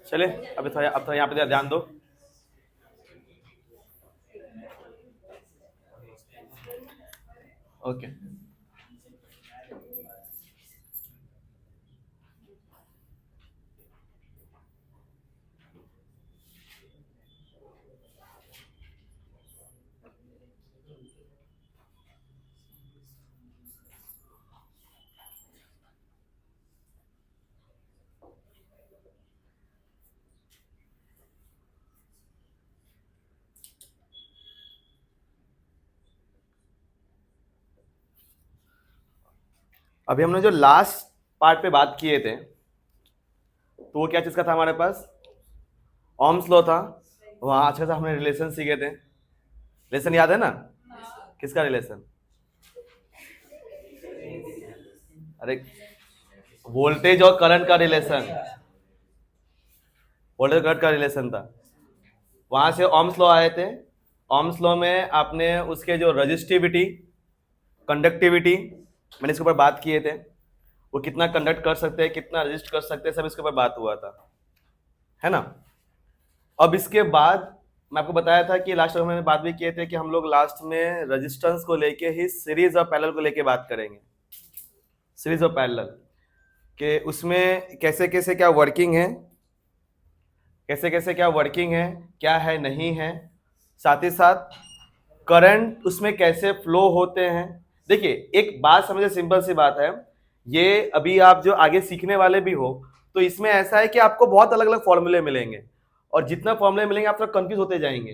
चले अब थोड़ा यहाँ पे ध्यान दो। ओके, अभी हमने जो लास्ट पार्ट पे बात किए थे तो वो क्या चीज का था हमारे पास? ओम्स लॉ था। वहां अच्छे से हमने रिलेशन सीखे थे। रिलेशन याद है ना? किसका रिलेशन? अरे, वोल्टेज और करंट का रिलेशन। वोल्टेज करंट का रिलेशन था। वहां से ओम्स लॉ आए थे। ओम्स लॉ में आपने उसके जो रजिस्टिविटी, कंडक्टिविटी, मैंने इसके ऊपर बात किए थे। वो कितना कंडक्ट कर सकते हैं, कितना रजिस्ट कर सकते हैं, सब इसके ऊपर बात हुआ था, है ना? अब इसके बाद मैं आपको बताया था कि लास्ट में मैंने बात भी किए थे कि हम लोग लास्ट में रेजिस्टेंस को लेके ही सीरीज और पैरेलल को लेके बात करेंगे। सीरीज और पैरेलल कि उसमें कैसे कैसे क्या वर्किंग है, कैसे कैसे क्या वर्किंग है, क्या है नहीं है, साथ ही साथ करंट उसमें कैसे फ्लो होते हैं। देखिए, एक बात समझे, सिंपल सी बात है, ये अभी आप जो आगे सीखने वाले भी हो तो इसमें ऐसा है कि आपको बहुत अलग अलग फॉर्मूले मिलेंगे और जितना फॉर्मूले मिलेंगे आप थोड़ा कंफ्यूज होते जाएंगे,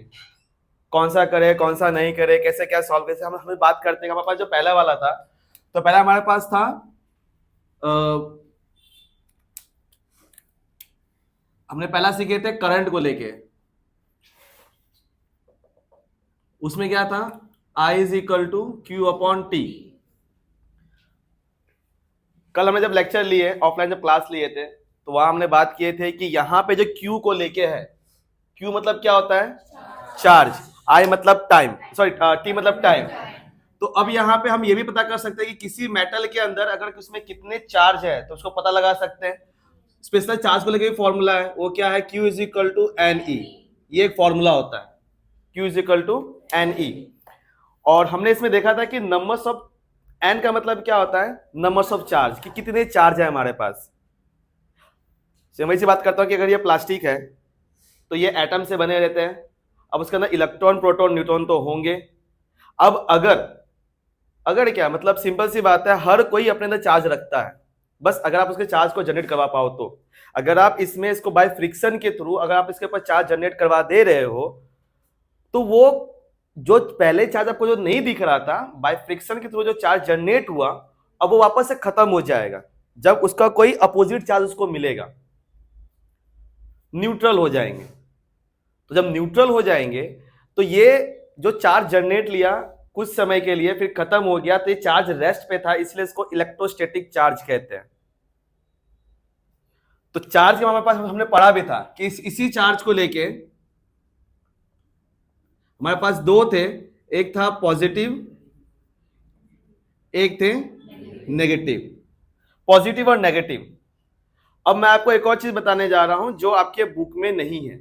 कौन सा करे कौन सा नहीं करे, कैसे क्या सॉल्व, कैसे हमें बात करते हैं। हमारे पास जो पहला वाला था, तो पहला हमारे पास था हमने पहला सीखे थे करंट को लेके। उसमें क्या था? I is equal to Q upon T. कल हमने जब लेक्चर लिए, ऑफलाइन जब क्लास लिए थे, तो वहां हमने बात किए थे कि यहां पे जो क्यू को लेके है, क्यू मतलब क्या होता है? चार्ज। आई मतलब टाइम, सॉरी टी मतलब टाइम। तो अब यहाँ पे हम ये भी पता कर सकते हैं कि किसी मेटल के अंदर अगर उसमें कितने चार्ज है तो उसको पता लगा सकते हैं। स्पेशल चार्ज को लेके फॉर्मूला है, वो क्या है? Q is equal to N E. ये एक फॉर्मूला होता है, Q is equal to N E. और हमने इसमें देखा था कि नंबर्स ऑफ एन का मतलब क्या होता है? नंबर्स ऑफ चार्ज, कि कितने चार्ज है हमारे पास। मैं इसी बात करता हूं कि अगर ये प्लास्टिक है तो ये एटम से बने रहते हैं। अब उसके अंदर इलेक्ट्रॉन, प्रोटॉन, न्यूट्रॉन तो होंगे। अब अगर अगर क्या मतलब, सिंपल सी बात है, हर कोई अपने अंदर चार्ज रखता है, बस अगर आप उसके चार्ज को जनरेट करवा पाओ तो। अगर आप इसमें इसको बाय फ्रिक्शन के थ्रू अगर आप इसके ऊपर चार्ज जनरेट करवा दे रहे हो तो वो जो पहले चार्ज आपको जो नहीं दिख रहा था, बाय फ्रिक्शन के थ्रू जो चार्ज जनरेट हुआ, अब वो वापस से खत्म हो जाएगा जब उसका कोई अपोजिट चार्ज उसको मिलेगा, न्यूट्रल हो जाएंगे। तो जब न्यूट्रल हो जाएंगे तो ये जो चार्ज जनरेट लिया कुछ समय के लिए फिर खत्म हो गया, तो ये चार्ज रेस्ट पे था, इसलिए इसको इलेक्ट्रोस्टैटिक चार्ज कहते हैं। तो चार्ज के हमारे पास हमने पढ़ा भी था कि इसी चार्ज को लेके हमारे पास दो थे, एक था पॉजिटिव, एक थे नेगेटिव। पॉजिटिव और नेगेटिव। अब मैं आपको एक और चीज बताने जा रहा हूं जो आपके बुक में नहीं है,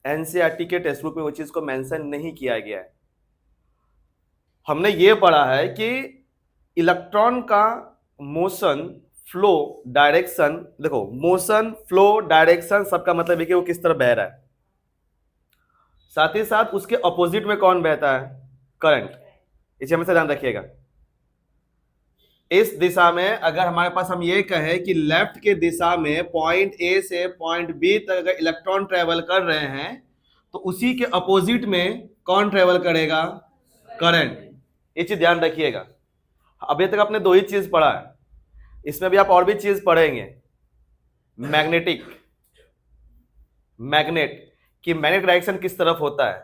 एनसीईआरटी के टेक्स्ट बुक में वो चीज को मेंशन नहीं किया गया है। हमने ये पढ़ा है कि इलेक्ट्रॉन का मोशन, फ्लो, डायरेक्शन, देखो मोशन, फ्लो, डायरेक्शन सबका मतलब है कि वो किस तरह बह रहा है। साथ ही साथ उसके अपोजिट में कौन बहता है? करंट। इसे हमेशा ध्यान रखिएगा। इस दिशा में अगर हमारे पास हम ये कहें कि लेफ्ट के दिशा में पॉइंट ए से पॉइंट बी तक अगर इलेक्ट्रॉन ट्रेवल कर रहे हैं तो उसी के अपोजिट में कौन ट्रेवल करेगा? करंट। ये चीज ध्यान रखिएगा। अभी तक आपने दो ही चीज पढ़ा है, इसमें भी आप और भी चीज पढ़ेंगे। मैग्नेटिक, मैग्नेट कि मैग्नेटिक डायरेक्शन किस तरफ होता है,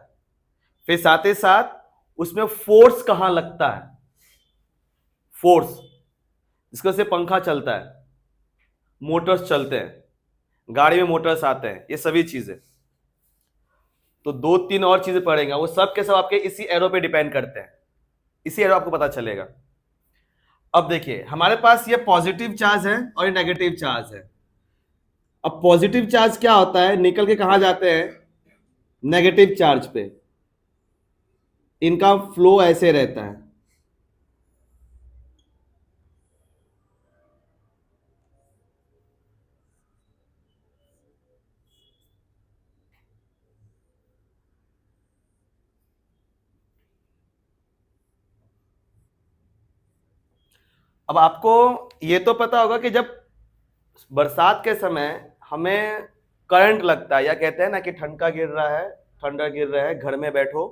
फिर साथ ही साथ उसमें फोर्स कहां लगता है, फोर्स जिसकी वजह से पंखा चलता है, मोटर्स चलते हैं, गाड़ी में मोटर्स आते हैं, ये सभी चीजें। तो दो तीन और चीजें पढ़ेंगे, वो सब के सब आपके इसी एरो पे डिपेंड करते हैं, इसी एरो आपको पता चलेगा। अब देखिए हमारे पास ये पॉजिटिव चार्ज है और ये नेगेटिव चार्ज है। अब पॉजिटिव चार्ज क्या होता है, निकल के कहां जाते हैं, नेगेटिव चार्ज पे, इनका फ्लो ऐसे रहता है। अब आपको ये तो पता होगा कि जब बरसात के समय हमें करंट लगता है, या कहते हैं ना कि ठंडा गिर रहा है, थंडर गिर रहा है, घर में बैठो,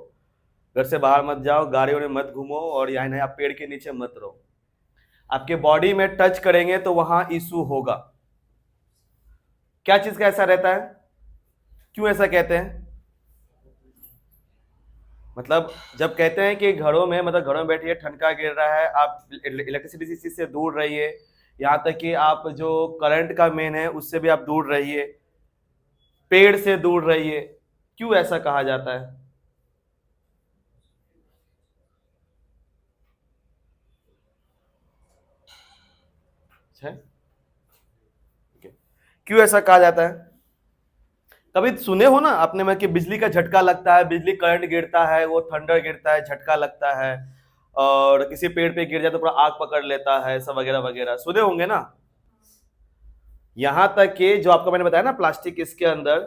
घर से बाहर मत जाओ, गाड़ियों में मत घूमो, और यहाँ नहीं, आप पेड़ के नीचे मत रहो, आपके बॉडी में टच करेंगे तो वहां इशू होगा। क्या चीज का ऐसा रहता है, क्यों ऐसा कहते हैं? मतलब जब कहते हैं कि घरों में, मतलब घरों में बैठिए, ठंडा गिर रहा है, आप इलेक्ट्रिसिटी चीज से दूर रहिए, यहाँ तक कि आप जो करंट का मेन है उससे भी आप दूर रहिए, पेड़ से दूर रहिए, क्यों ऐसा कहा जाता है? अच्छा, क्यों ऐसा कहा जाता है? कभी सुने हो ना आपने में कि बिजली का झटका लगता है, बिजली करंट गिरता है, वो थंडर गिरता है, झटका लगता है, और किसी पेड़ पे गिर जाए तो पूरा आग पकड़ लेता है, सब वगैरह वगैरह सुने होंगे ना। यहां तक कि जो आपको मैंने बताया ना प्लास्टिक इसके अंदर,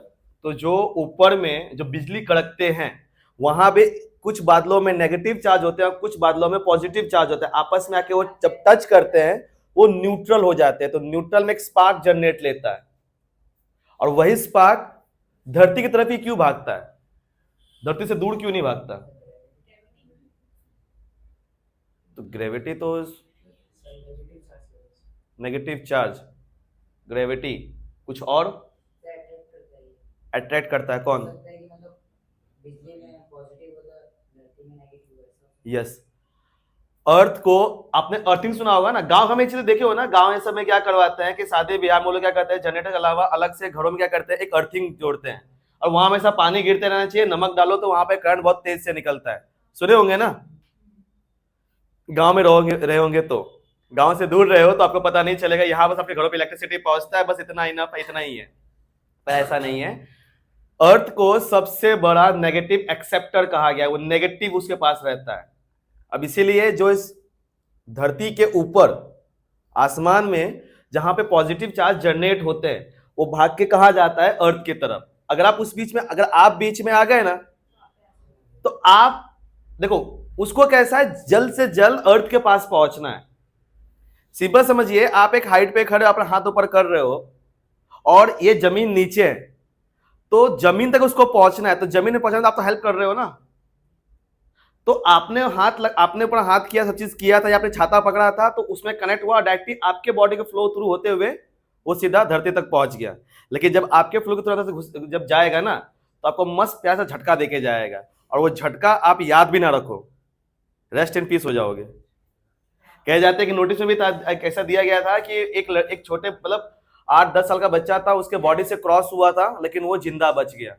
तो जो ऊपर में जो बिजली कड़कते हैं वहां भी कुछ बादलों में नेगेटिव चार्ज होते हैं और कुछ बादलों में पॉजिटिव चार्ज होते हैं, आपस में आके वो जब टच करते हैं वो न्यूट्रल हो जाते हैं, तो न्यूट्रल में एक स्पार्क जनरेट लेता है, और वही स्पार्क धरती की तरफ ही क्यों भागता है, धरती से दूर क्यों नहीं भागता? तो ग्रेविटी तो नेगेटिव चार्ज, ग्रेविटी, कुछ और अट्रैक्ट करता है, कौन? यस, अर्थ को, आपने अर्थिंग सुना होगा ना, गांव में चीजें देखे हो ना, गांव ऐसे में क्या करवाते हैं कि शादी ब्याह में लोग क्या करते हैं, जनरेटर के अलावा अलग से घरों में क्या करते हैं, एक अर्थिंग जोड़ते हैं, और वहां हमेशा पानी गिरते रहना चाहिए, नमक डालो तो वहां पे करंट बहुत तेज से निकलता है, सुने होंगे ना। गांव में रहे होंगे तो, गांव से दूर रहे हो तो आपको पता नहीं चलेगा, यहाँ बस आपके घरों पे इलेक्ट्रिसिटी पहुंचता है, बस इतना ही ना, इतना ही है, पर ऐसा नहीं है। अर्थ को सबसे बड़ा नेगेटिव एक्सेप्टर कहा गया है, वो नेगेटिव उसके पास रहता है। अब इसीलिए जो इस धरती के ऊपर आसमान में जहां पे पॉजिटिव चार्ज जनरेट होते हैं वो भाग के कहा जाता है अर्थ की तरफ। अगर आप उस बीच में, अगर आप बीच में आ गए ना, तो आप देखो उसको कैसा है, जल्द से जल्द अर्थ के पास पहुंचना है। सिंपल समझिए, आप एक हाइट पे खड़े अपना हाथ ऊपर कर रहे हो और ये जमीन नीचे है, तो जमीन तक उसको पहुंचना है, तो जमीन में पहुंचना तो आप तो हेल्प कर रहे हो ना, तो आपने ऊपर हाथ किया, सब चीज किया था, या आपने छाता पकड़ा था, तो उसमें कनेक्ट हुआ, डायरेक्टली आपके बॉडी के फ्लो थ्रू होते हुए वो सीधा धरती तक पहुंच गया। लेकिन जब आपके फ्लो के थ्रू जब जाएगा ना, तो आपको मस्त प्यार से झटका देके जाएगा, और वो झटका आप याद भी ना रखो, रेस्ट इन पीस हो जाओगे। कह जाते हैं कि नोटिस में भी ऐसा दिया गया था कि एक छोटे, मतलब 8-10 साल का बच्चा था, उसके बॉडी से क्रॉस हुआ था, लेकिन वो जिंदा बच गया,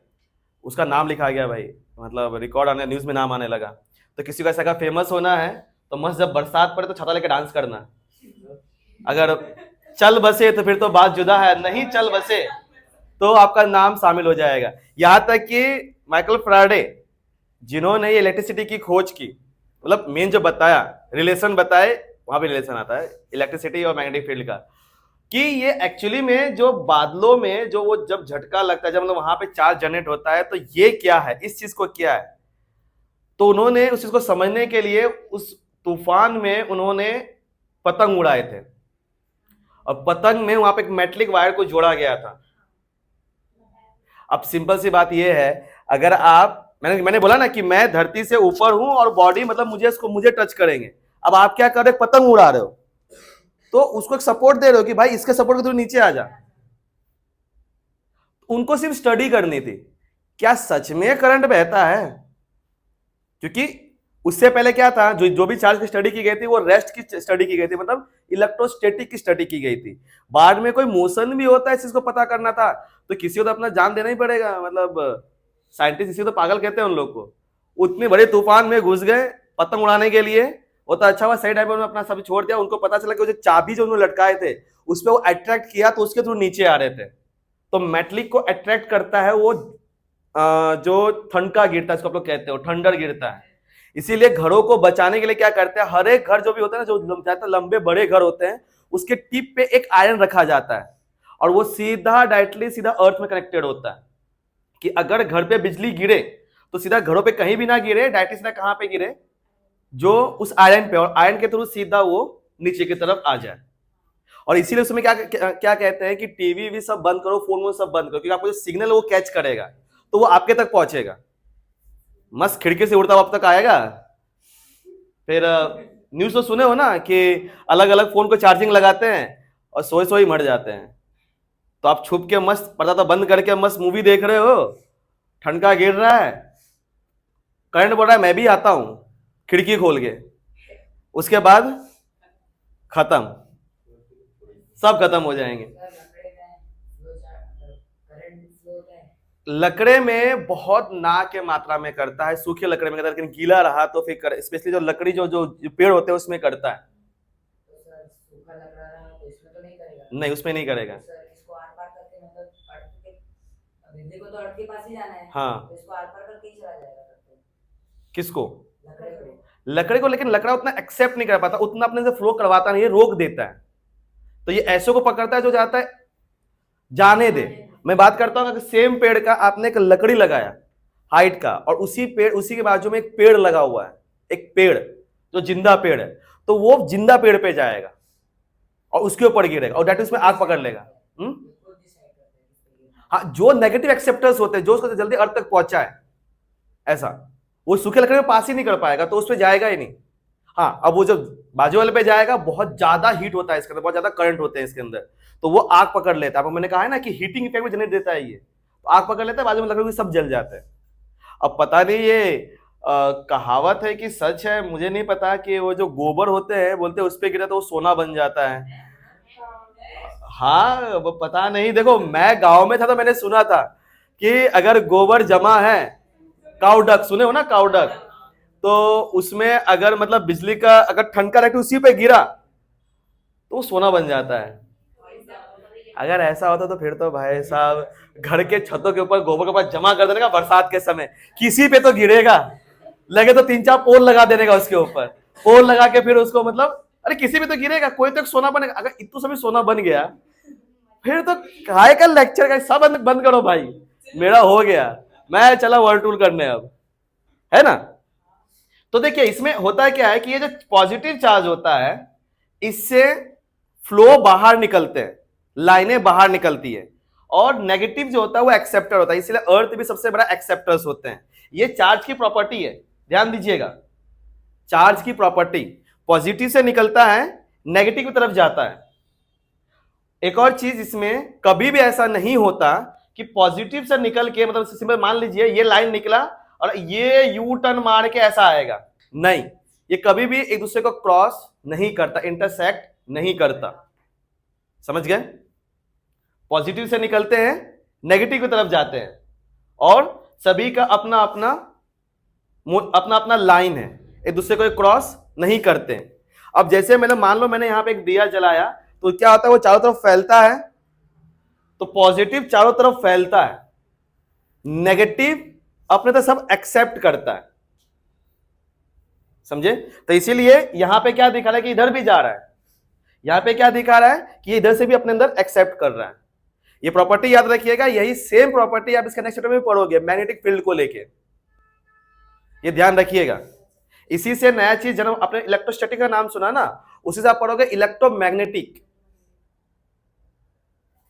उसका नाम लिखा गया भाई, मतलब रिकॉर्ड आने, न्यूज में नाम आने लगा। तो किसी को ऐसा का फेमस होना है तो मस्त जब बरसात पड़े तो छाता लेके डांस करना, अगर चल बसे तो फिर तो बात जुदा है, नहीं चल बसे तो आपका नाम शामिल हो जाएगा। यहां तक कि माइकल फैराडे, जिन्होंने ये इलेक्ट्रिसिटी की खोज की, मतलब मेन जो बताया, रिलेशन बताए, वहां भी रिलेशन आता है इलेक्ट्रिसिटी और मैग्नेटिक फील्ड का, कि ये एक्चुअली में जो बादलों में जो वो जब झटका लगता है, जब मतलब वहां पे चार्ज जनरेट होता है, तो ये क्या है, इस चीज को क्या है, तो उन्होंने उस चीज को समझने के लिए उस तूफान में उन्होंने पतंग उड़ाए थे, और पतंग में वहां पे एक मेटलिक वायर को जोड़ा गया था। अब सिंपल सी बात यह है, अगर आप, मैंने बोला ना कि मैं धरती से ऊपर हूं और बॉडी, मतलब मुझे टच करेंगे, अब आप क्या कर रहे हो, पतंग उड़ा रहे हो, तो उसको एक सपोर्ट दे रहे हो कि भाई इसके सपोर्ट के थ्रू नीचे आ जा। उनको सिर्फ स्टडी करनी थी, क्या सच में करंट बहता है, क्योंकि उससे पहले क्या था, जो भी चार्ज की स्टडी की गई थी वो रेस्ट की स्टडी की गई थी, मतलब इलेक्ट्रोस्टैटिक की स्टडी की गई थी। बाद में कोई मोशन भी होता है, इस चीज को पता करना था, तो किसी को तो अपना जान देना ही पड़ेगा, मतलब साइंटिस्ट इसी को तो पागल कहते हैं उन लोग को। उतने बड़े तूफान में घुस गए पतंग उड़ाने के लिए, वो तो अच्छा हुआ सही टाइम में अपना सब छोड़ दिया, उनको पता चला कि वो जो चाबी जो उन्होंने लटकाए थे उस पर वो अट्रैक्ट किया, तो उसके थ्रू नीचे आ रहे थे, तो मेटलिक को अट्रैक्ट करता है वो जो ठनका गिरता है, इसको आप लोग कहते हो ठंडर गिरता है। इसीलिए घरों को बचाने के लिए क्या करते हैं, हर एक घर जो भी होता है ना, जो ज्यादा लंबे बड़े घर होते हैं, उसके टिप पे एक आयरन रखा जाता है और वो सीधा डायरेक्टली सीधा अर्थ में कनेक्टेड होता है कि अगर घर पे बिजली गिरे तो सीधा घरों पे कहीं भी ना गिरे, डायरेक्टली सीधा कहां पे गिरे, जो उस आयरन पे, और आयरन के थ्रू सीधा वो नीचे की तरफ आ जाए। और इसीलिए उसमें क्या क्या कहते हैं कि टीवी भी सब बंद करो, फोन सब बंद करो, क्योंकि आपको जो सिग्नल वो कैच करेगा तो वो आपके तक पहुंचेगा, मस्त खिड़की से उड़ता हुआ आप तक आएगा। फिर न्यूज तो सुने हो ना कि अलग अलग फोन को चार्जिंग लगाते हैं और सोए सोए मर जाते हैं। तो आप छुप के मस्त पर्दा तो बंद करके मस्त मूवी देख रहे हो, ठंडा गिर रहा है, करंट बोल रहा है, मैं भी आता हूं खिड़की खोल के, उसके बाद खत्म, सब खत्म हो जाएंगे। लकड़े में बहुत ना के मात्रा में करता है, सूखे लकड़े में करता है, लेकिन गीला रहा तो फिर स्पेशली जो लकड़ी जो पेड़ होते हैं उसमें करता है। नहीं, उसमें नहीं करेगा। बिजली को तो अर्थ के पास ही जाना है। हाँ, तो इसको आर पार करके ही चला जाएगा। किसको? लकड़े को। लेकिन लकड़ा उतना एक्सेप्ट नहीं कर पाता, उतना अपने से फ्लो करवाता नहीं है, रोक देता है। तो ये ऐसो को पकड़ता है जो जाता है जाने दे। मैं बात करता हूं कि सेम पेड़ का आपने एक लकड़ी लगाया हाइट का, और उसी के बाजू में एक पेड़ लगा हुआ है, एक पेड़ जो जिंदा पेड़ है, तो वो जिंदा पेड़ पे जाएगा और उसके ऊपर गिरेगा और डायरेक्ट उसमें आग पकड़ लेगा। हाँ, जो नेगेटिव एक्सेप्टर्स होते हैं, जो उसको जल्दी अर्थ तक पहुंचाए, ऐसा वो सूखे लकड़ी में पास ही नहीं कर पाएगा, तो उस पर जाएगा ही नहीं। हाँ, अब वो जब बाजू वाले पे जाएगा, बहुत ज्यादा हीट होता है इसके अंदर, बहुत ज्यादा करंट होते हैं इसके अंदर, तो वो आग पकड़ लेता है। मैंने कहा है ना कि हीटिंग इफेक्ट भी जनरेट देता है ये, तो आग पकड़ लेता है, बाजू में लकड़ी सब जल जाता है। अब पता नहीं ये कहावत है कि सच है, मुझे नहीं पता, कि वो जो गोबर होते हैं बोलते हैं उस पर गिरा तो वो सोना बन जाता है। हाँ, वो पता नहीं, देखो मैं गांव में था तो मैंने सुना था कि अगर गोबर जमा है, काउडक सुने हो ना, काउडक, तो उसमें अगर मतलब बिजली का अगर ठनका रखे उसी पे गिरा तो वो सोना बन जाता है। अगर ऐसा होता तो फिर तो भाई साहब घर के छतों के ऊपर गोबर के पास जमा कर देने का, बरसात के समय किसी पे तो गिरेगा, लगे तो 3-4 पोल लगा देने का, उसके ऊपर पोल लगा के फिर उसको मतलब, अरे किसी पे तो गिरेगा, कोई तो सोना बनेगा। अगर इतना सभी सोना बन गया फिर तो काय का लेक्चर का, सब बंद करो भाई, मेरा हो गया, मैं चला वर्ल्ड टूर करने अब, है ना। तो देखिए इसमें होता है क्या है कि ये जो पॉजिटिव चार्ज होता है इससे फ्लो बाहर निकलते हैं, लाइनें बाहर निकलती है, और नेगेटिव जो होता है वो एक्सेप्टर होता है, इसलिए अर्थ भी सबसे बड़ा एक्सेप्टर्स होते हैं। ये चार्ज की प्रॉपर्टी है, ध्यान दीजिएगा, चार्ज की प्रॉपर्टी पॉजिटिव से निकलता है, नेगेटिव की तरफ जाता है। एक और चीज, इसमें कभी भी ऐसा नहीं होता कि पॉजिटिव से निकल के, मतलब सिंपल मान लीजिए ये लाइन निकला और ये यू टर्न मार के ऐसा आएगा, नहीं, ये कभी भी एक दूसरे को क्रॉस नहीं करता, इंटरसेक्ट नहीं करता, समझ गए। पॉजिटिव से निकलते हैं, नेगेटिव की तरफ जाते हैं, और सभी का अपना अपना लाइन है, एक दूसरे को क्रॉस नहीं करते। अब जैसे मैंने मान लो मैंने यहां पे एक दिया जलाया, तो क्या होता है, वो चारों तरफ फैलता है, तो पॉजिटिव चारों तरफ फैलता है, नेगेटिव अपने तो सब एक्सेप्ट करता है, समझे। तो इसीलिए यहां पे क्या दिखा रहा है कि इधर भी जा रहा है, यहां पे क्या दिखा रहा है कि इधर से भी अपने अंदर एक्सेप्ट कर रहा है। ये प्रॉपर्टी याद रखिएगा, यही सेम प्रॉपर्टी आप इसके नेक्स्ट चैप्टर में पढ़ोगे मैग्नेटिक फील्ड को लेके, ये ध्यान रखिएगा। इसी से नया चीज जन्म, आपने इलेक्ट्रोस्टैटिक का नाम सुना ना, उसी से आप पढ़ोगे इलेक्ट्रोमैग्नेटिक।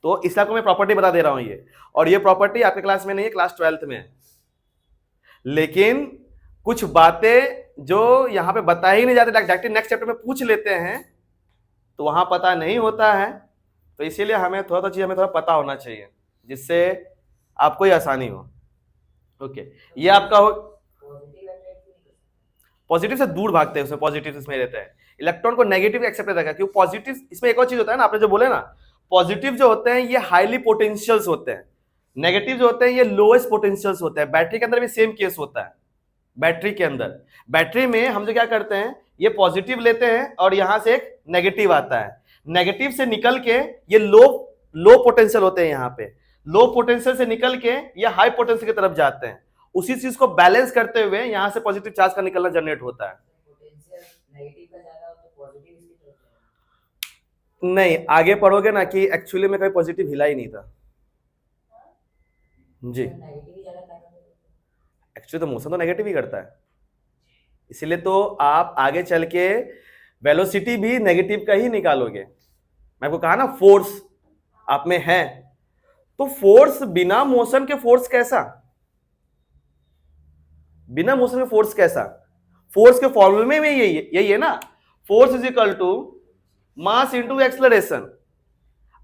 तो इसलिए आपको मैं प्रॉपर्टी बता दे रहा हूं ये, और ये प्रॉपर्टी आपके क्लास में नहीं है, क्लास 12th में है, लेकिन कुछ बातें जो यहां पे बताई ही नहीं जाती, डायरेक्टली नेक्स्ट चैप्टर में पूछ लेते हैं, तो वहां पता नहीं होता है। तो इसीलिए हमें थोड़ा पता होना चाहिए, जिससे आपको ही आसानी हो। ओके, ये आपका हो, पॉजिटिव से दूर भागते हैं, उसमें पॉजिटिव इसमें रहते हैं, इलेक्ट्रॉन को नेगेटिव एक्सेप्ट रखा, क्योंकि पॉजिटिव, इसमें एक और चीज होता है ना, आपने जो बोले ना, पॉजिटिव जो होते हैं ये हाईली पोटेंशियल्स होते हैं, नेगेटिव जो होते हैं ये लोएस्ट पोटेंशियल्स होते हैं। बैटरी के अंदर भी सेम केस होता है, बैटरी के अंदर, बैटरी में हम जो क्या करते हैं, ये पॉजिटिव लेते हैं और यहां से एक नेगेटिव आता है, नेगेटिव से निकल के ये लो पोटेंशियल होते हैं यहाँ पे, लो पोटेंशियल से निकल के या हाई पोटेंशियल की तरफ जाते हैं। उसी चीज को बैलेंस करते हुए यहां से पॉजिटिव चार्ज का निकलना जनरेट होता है। नहीं, आगे पढ़ोगे ना कि एक्चुअली में कभी पॉजिटिव हिला ही नहीं था जी। एक्चुअली तो मोशन तो नेगेटिव ही करता है, इसीलिए तो आप आगे चल के वेलोसिटी भी नेगेटिव का ही निकालोगे। मैं आपको कहा ना फोर्स आप में है, तो फोर्स बिना मोशन के फोर्स कैसा, बिना मोशन के फोर्स कैसा? फोर्स के फॉर्मूले में यही है ना, force is equal to mass into acceleration.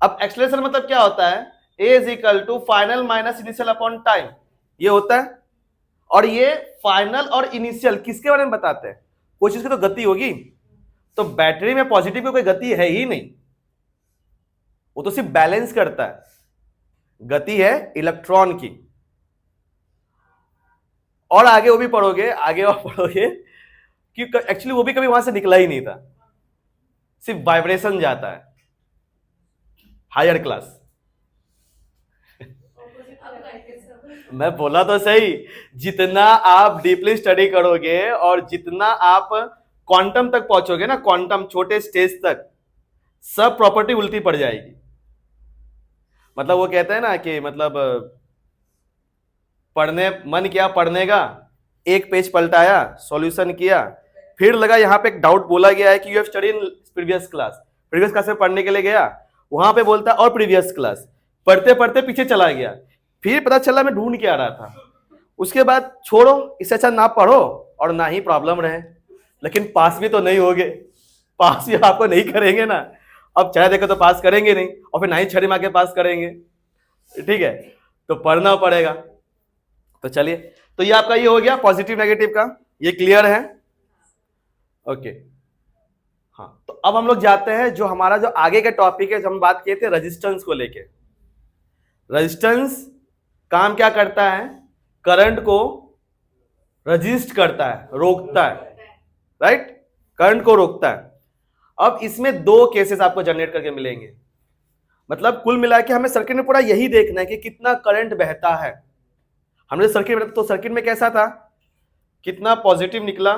अब एक्सलरेशन मतलब क्या होता है, a is equal to final minus initial upon time, ये होता है। और ये फाइनल और इनिशियल किसके बारे में बताते हैं? कोई चीज की तो गति होगी, तो बैटरी में पॉजिटिव की कोई गति है ही नहीं, वो तो सिर्फ बैलेंस करता है। गति है इलेक्ट्रॉन की। और आगे वो भी पढ़ोगे, आगे और पढ़ोगे कि एक्चुअली वो भी कभी वहां से निकला ही नहीं था, सिर्फ वाइब्रेशन जाता है हायर क्लास। मैं बोला तो सही, जितना आप डीपली स्टडी करोगे और जितना आप क्वांटम तक पहुंचोगे ना, क्वांटम छोटे स्टेज तक, सब प्रॉपर्टी उल्टी पड़ जाएगी। मतलब वो कहते हैं ना कि मतलब पढ़ने मन किया पढ़ने का, एक पेज पलटाया, सॉल्यूशन किया, फिर लगा यहाँ पे एक डाउट बोला गया है कि you have study in previous class. Previous class में पढ़ने के लिए गया, वहां पे बोलता और प्रीवियस क्लास, पढ़ते पढ़ते पीछे चला गया, फिर पता चला मैं ढूंढ के आ रहा था। उसके बाद छोड़ो, इससे अच्छा ना पढ़ो और ना ही प्रॉब्लम रहे, लेकिन पास भी तो नहीं होगे, पास भी आपको नहीं करेंगे ना। अब चाहे देखो तो पास करेंगे नहीं, और फिर ना ही छड़ी मार के पास करेंगे, ठीक है, तो पढ़ना पड़ेगा। तो चलिए, तो ये आपका ये हो गया पॉजिटिव नेगेटिव का, ये क्लियर है? ओके हाँ, तो अब हम लोग जाते हैं जो हमारा जो आगे का टॉपिक है, जो हम बात किए थे रेजिस्टेंस को लेके। रेजिस्टेंस काम क्या करता है? करंट को रजिस्ट करता है, रोकता है, राइट, करंट को रोकता है। अब इसमें दो केसेस आपको जनरेट करके मिलेंगे, मतलब कुल मिला के हमें सर्किट में पूरा यही देखना है कि कितना करंट बहता है। हमने सर्किट में, तो सर्किट में कैसा था, कितना पॉजिटिव निकला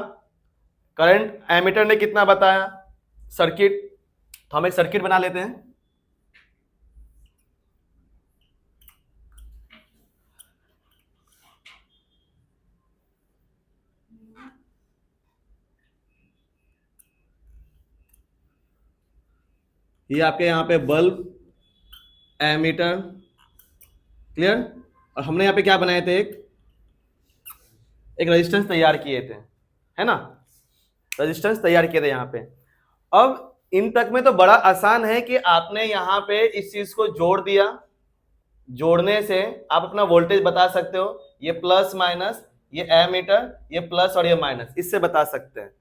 करंट, एमीटर ने कितना बताया सर्किट। तो हम एक सर्किट बना लेते हैं। ये आपके यहां पे बल्ब, एमीटर, क्लियर। और हमने यहां पे क्या बनाए थे, एक रेजिस्टेंस तैयार किए थे, है ना, रेजिस्टेंस तैयार किए थे यहां पे। अब इन तक में तो बड़ा आसान है कि आपने यहां पे इस चीज को जोड़ दिया, जोड़ने से आप अपना वोल्टेज बता सकते हो, ये प्लस माइनस, ये एमीटर, ये प्लस और ये माइनस, इससे बता सकते हैं।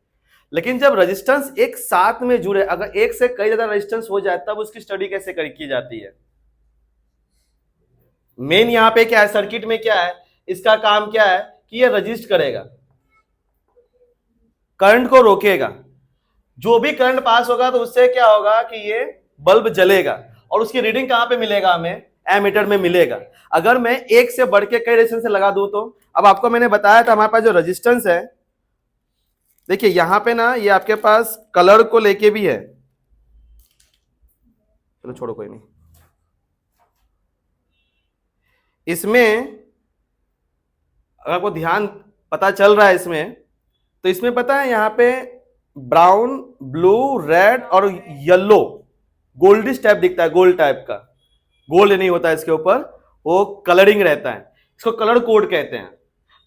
लेकिन जब रेजिस्टेंस एक साथ में जुड़े, अगर एक से कई ज्यादा रेजिस्टेंस हो जाए, तब उसकी स्टडी कैसे की जाती है? मेन यहां पे क्या है, सर्किट में क्या है, इसका काम क्या है कि ये रजिस्ट करेगा, करंट को रोकेगा। जो भी करंट पास होगा तो उससे क्या होगा कि ये बल्ब जलेगा, और उसकी रीडिंग कहां पे मिलेगा, हमें एमीटर में मिलेगा। अगर मैं एक से बढ़ के कई रेजिस्टेंस से लगा दूं तो, अब आपको मैंने बताया था हमारे पास जो रेजिस्टेंस है, देखिए यहां पे ना ये आपके पास कलर को लेके भी है, चलो छोड़ो कोई नहीं, इसमें अगर आपको ध्यान पता चल रहा है इसमें, तो इसमें पता है यहां पे ब्राउन, ब्लू, रेड और येलो गोल्डिश टाइप दिखता है, गोल्ड टाइप का, गोल्ड नहीं होता है इसके ऊपर, वो कलरिंग रहता है, इसको कलर कोड कहते हैं।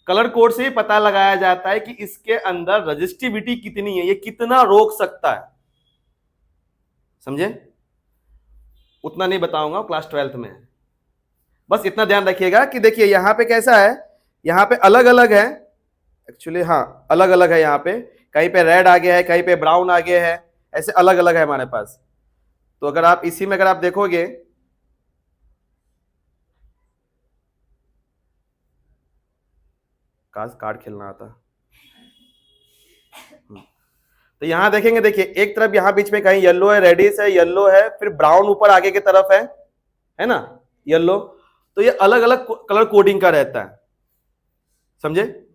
कलर कोड से ही पता लगाया जाता है कि इसके अंदर रजिस्टिविटी कितनी है, ये कितना रोक सकता है, समझे? उतना नहीं बताऊंगा, क्लास 12th में। बस इतना ध्यान रखिएगा कि देखिए यहां पे कैसा है, यहां पे अलग अलग है, एक्चुअली हाँ अलग अलग है, यहां पे कहीं पे रेड आ गया है, कहीं पे ब्राउन आ गया है, ऐसे अलग अलग है हमारे पास। तो अगर आप इसी में अगर आप देखोगे, कार्ड खेलना आता, तो यहां देखेंगे, देखिए एक तरफ यहां बीच में कहीं येलो है, रेडिश है, येलो है, फिर ब्राउन ऊपर आगे की तरफ है ना, येलो। तो ये अलग अलग कलर कोडिंग का रहता है, समझे।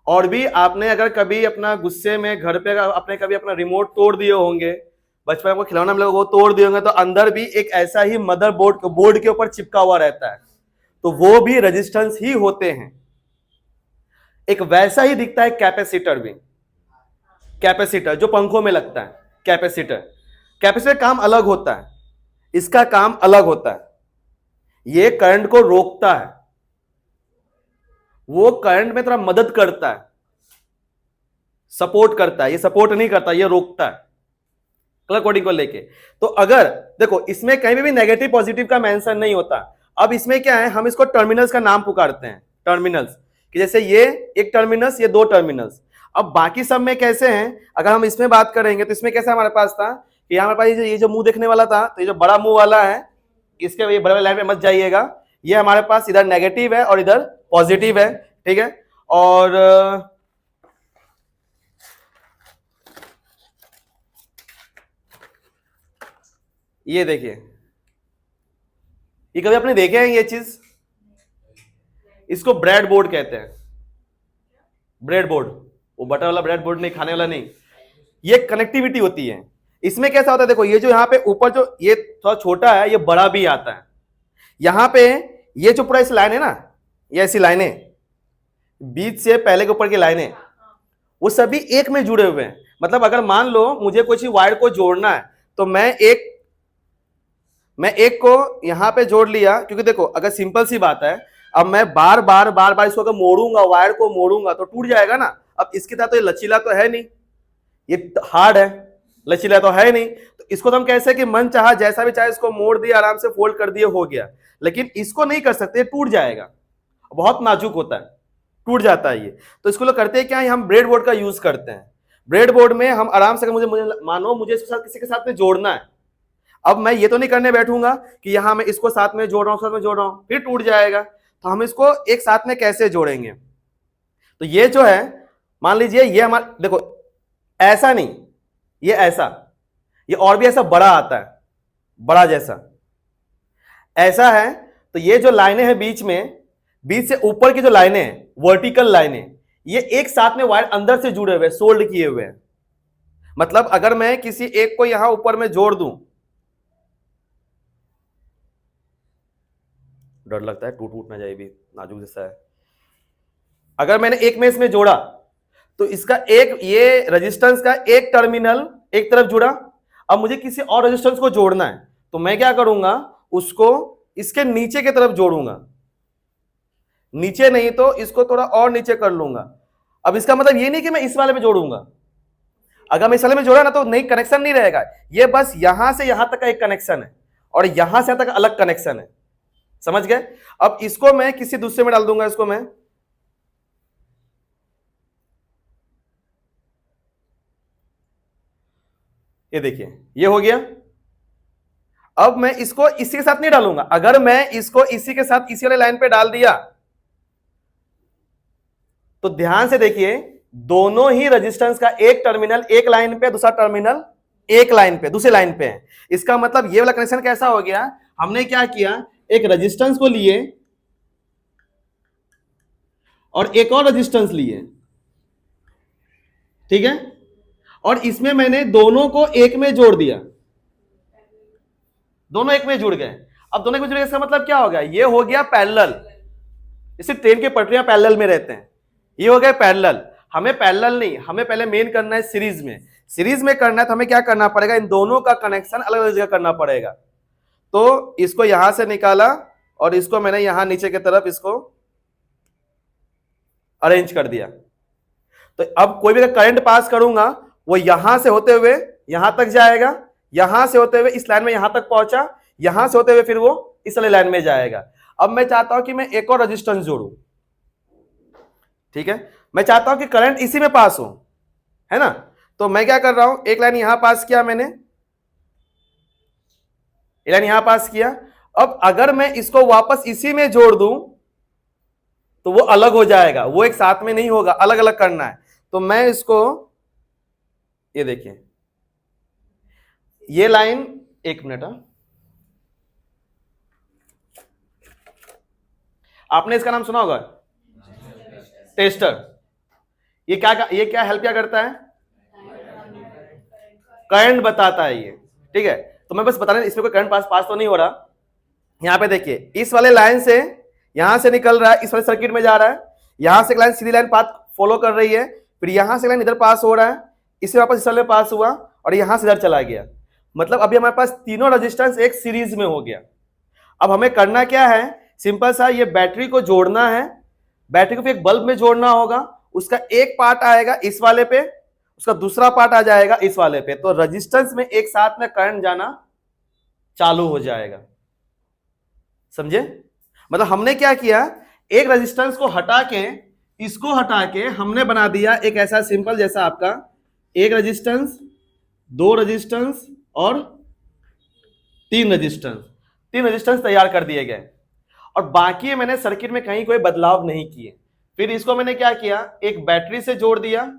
और भी आपने अगर कभी अपना गुस्से में घर पे अपने कभी अपना रिमोट तोड़ दिए होंगे, बचपन में खिलौना मिला वो तोड़ दिए होंगे, तो अंदर भी एक ऐसा ही मदर बोर्ड के ऊपर चिपका हुआ रहता है, तो वो भी रेजिस्टेंस ही होते हैं। एक वैसा ही दिखता है कैपेसिटर भी, कैपेसिटर जो पंखों में लगता है, कैपेसिटर। कैपेसिटर काम अलग होता है, इसका काम अलग होता है। ये करंट को रोकता है, वो करंट में थोड़ा मदद करता है, सपोर्ट करता है। ये सपोर्ट नहीं करता, ये रोकता है कलर कोडिंग को लेके। तो अगर देखो इसमें कहीं भी नेगेटिव पॉजिटिव का मेंशन नहीं होता। अब इसमें क्या है, हम इसको टर्मिनल्स का नाम पुकारते हैं, टर्मिनल्स, कि जैसे ये एक टर्मिनल्स, ये दो टर्मिनल्स। अब बाकी सब में कैसे हैं, अगर हम इसमें बात करेंगे तो इसमें कैसे हमारे पास था कि हमारे पास ये जो मुंह देखने वाला था, तो ये जो बड़ा मुंह वाला है, इसके ये बड़े लाइन में मत जाइएगा, ये हमारे पास इधर नेगेटिव है और इधर पॉजिटिव है, ठीक है। और ये देखिए, ये कभी आपने देखे हैं ये चीज, इसको ब्रेड बोर्ड कहते हैं। ब्रेड बोर्ड, वो बटर वाला ब्रेड बोर्ड नहीं, खाने वाला नहीं, ये कनेक्टिविटी होती है। इसमें कैसा होता है, देखो ये जो यहाँ पे ऊपर जो ये थोड़ा छोटा है, ये बड़ा भी आता है। यहाँ पे ये जो पूरा इस लाइन है ना, ये ऐसी लाइनें बीच से पहले के ऊपर की लाइनें, वो सभी एक में जुड़े हुए हैं। मतलब अगर मान लो मुझे कुछ वायर को जोड़ना है, तो मैं एक को यहां पे जोड़ लिया, क्योंकि देखो अगर सिंपल सी बात है, अब मैं बार बार इसको अगर मोड़ूंगा, वायर को मोड़ूंगा तो टूट जाएगा ना। अब इसके साथ तो ये लचीला तो है नहीं, ये हार्ड है, लचीला तो है नहीं, तो इसको तो हम कैसे कि मन चाहा जैसा भी चाहे इसको मोड़ दिया, आराम से फोल्ड कर दिए, हो गया। लेकिन इसको नहीं कर सकते, टूट जाएगा, बहुत नाजुक होता है, टूट जाता है ये। तो इसको लोग करते हैं क्या, हम ब्रेड बोर्ड का यूज करते हैं। ब्रेड बोर्ड में हम आराम से, मुझे मानो मुझे इसके साथ किसी के साथ में जोड़ना है, अब मैं ये तो नहीं करने बैठूंगा कि यहां मैं इसको साथ में जोड़ रहा हूं, साथ में जोड़ रहा हूं, फिर टूट जाएगा। तो हम इसको एक साथ में कैसे जोड़ेंगे, तो ये जो है, मान लीजिए ये हमारा, देखो ऐसा नहीं, ये ऐसा, ये और भी ऐसा बड़ा आता है, बड़ा जैसा ऐसा है। तो ये जो लाइनें हैं बीच में, बीच से ऊपर की जो लाइनें हैं, वर्टिकल लाइनें, ये एक साथ में वायर अंदर से जुड़े हुए, सोल्ड किए हुए हैं। मतलब अगर मैं किसी एक को यहां ऊपर में जोड़ दूं, डर लगता है टूट ना जाए, भी नाजुक जैसा है। अगर मैंने एक में इसमें जोड़ा, तो इसका एक, ये रेजिस्टेंस का एक टर्मिनल एक तरफ जुड़ा। अब मुझे किसी और रेजिस्टेंस को जोड़ना है, तो मैं क्या करूंगा, उसको इसके नीचे की तरफ जोड़ूंगा, नीचे नहीं तो इसको थोड़ा और नीचे कर लूंगा। अब इसका मतलब ये नहीं कि मैं इस वाले में जोड़ूंगा, अगर मैं इस वाले में जोड़ा ना तो नहीं, कनेक्शन नहीं रहेगा। ये बस यहां से यहां तक का एक कनेक्शन है, और यहां से यहां तक अलग कनेक्शन है, समझ गए। अब इसको मैं किसी दूसरे में डाल दूंगा, इसको मैं, ये देखिए ये हो गया। अब मैं इसको इसी के साथ नहीं डालूंगा, अगर मैं इसको इसी के साथ इसी वाले लाइन पे डाल दिया, तो ध्यान से देखिए, दोनों ही रेजिस्टेंस का एक टर्मिनल एक लाइन पे, दूसरा टर्मिनल एक लाइन पे, दूसरे लाइन पे है। इसका मतलब ये वाला कनेक्शन कैसा हो गया, हमने क्या किया, एक रेजिस्टेंस को लिए और एक और रेजिस्टेंस लिए, ठीक है, और इसमें मैंने दोनों को एक में जोड़ दिया, दोनों एक में जुड़ गए। अब दोनों एक में जुड़ गए, इसका मतलब क्या हो गया, ये हो गया पैरेलल। इसे ट्रेन की पटरियां पैरेलल में रहते हैं, ये हो गया पैरेलल। हमें पैरेलल नहीं, हमें पहले मेन करना है सीरीज में। सीरीज में करना है तो हमें क्या करना पड़ेगा, इन दोनों का कनेक्शन अलग अलग जगह करना पड़ेगा। तो इसको यहां से निकाला और इसको मैंने यहां नीचे की तरफ इसको अरेंज कर दिया। तो अब कोई भी करंट पास करूंगा, वो यहां से होते हुए यहां तक जाएगा, यहां से होते हुए इस लाइन में यहां तक पहुंचा, यहां से होते हुए फिर वो इस वाले लाइन में जाएगा। अब मैं चाहता हूं कि मैं एक और रेजिस्टेंस जोड़ूं, ठीक है, मैं चाहता हूं कि करंट इसी में पास हो, है ना। तो मैं क्या कर रहा हूं, एक लाइन यहां पास किया मैंने, एक लाइन यहां पास किया। अब अगर मैं इसको वापस इसी में जोड़ दूं, तो वो अलग हो जाएगा, वो एक साथ में नहीं होगा, अलग अलग करना है। तो मैं इसको, ये देखिए ये लाइन, एक मिनट, आपने इसका नाम सुना होगा, टेस्टर। ये क्या हेल्प क्या करता है, करंट बताता है ये, ठीक है। तो मैं बस बता रहा हूं इसमें कोई करंट पास तो नहीं हो रहा। यहां पे देखिए इस वाले लाइन से यहां से निकल रहा है, इस वाले सर्किट में जा रहा है, यहां से लाइन सीधी लाइन पाथ फॉलो कर रही है, फिर यहां से लाइन इधर पास हो रहा है, इससे वापस इस वाले पास हुआ और यहां से इधर चला गया। मतलब अभी हमारे पास तीनों रेजिस्टेंस एक सीरीज में हो गया। अब हमें करना क्या है, सिंपल सा, ये बैटरी को जोड़ना है, बैटरी को फिर एक बल्ब में जोड़ना होगा। उसका एक पार्ट आएगा इस वाले पे, उसका दूसरा पार्ट आ जाएगा इस वाले पे, तो रेजिस्टेंस में एक साथ में करंट जाना चालू हो जाएगा। समझे? मतलब हमने क्या किया, एक रेजिस्टेंस को हटा के, इसको हटा के हमने बना दिया एक ऐसा सिंपल, जैसा आपका एक रेजिस्टेंस, दो रेजिस्टेंस और तीन रेजिस्टेंस तैयार कर दिए गए। और बाकी मैंने सर्किट में कहीं कोई बदलाव नहीं किए। फिर इसको मैंने क्या किया, एक बैटरी से जोड़ दिया,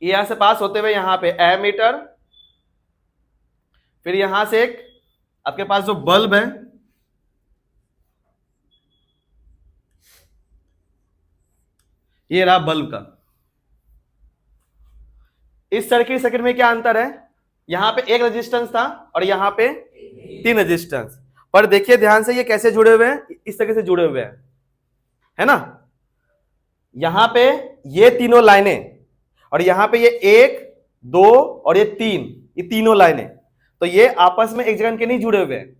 यहां से पास होते हुए यहां पे एमीटर, फिर यहां से एक आपके पास जो बल्ब है, ये रहा बल्ब का। इस सर्किट में क्या अंतर है, यहां पे एक रेजिस्टेंस था और यहां पे तीन रेजिस्टेंस। पर देखिए ध्यान से ये कैसे जुड़े हुए हैं, इस तरीके से जुड़े हुए हैं, है ना। यहां पे ये तीनों लाइनें और यहां पे ये एक, दो और ये तीन, ये तीनों लाइनें, तो ये आपस में एक जगह के नहीं जुड़े हुए हैं।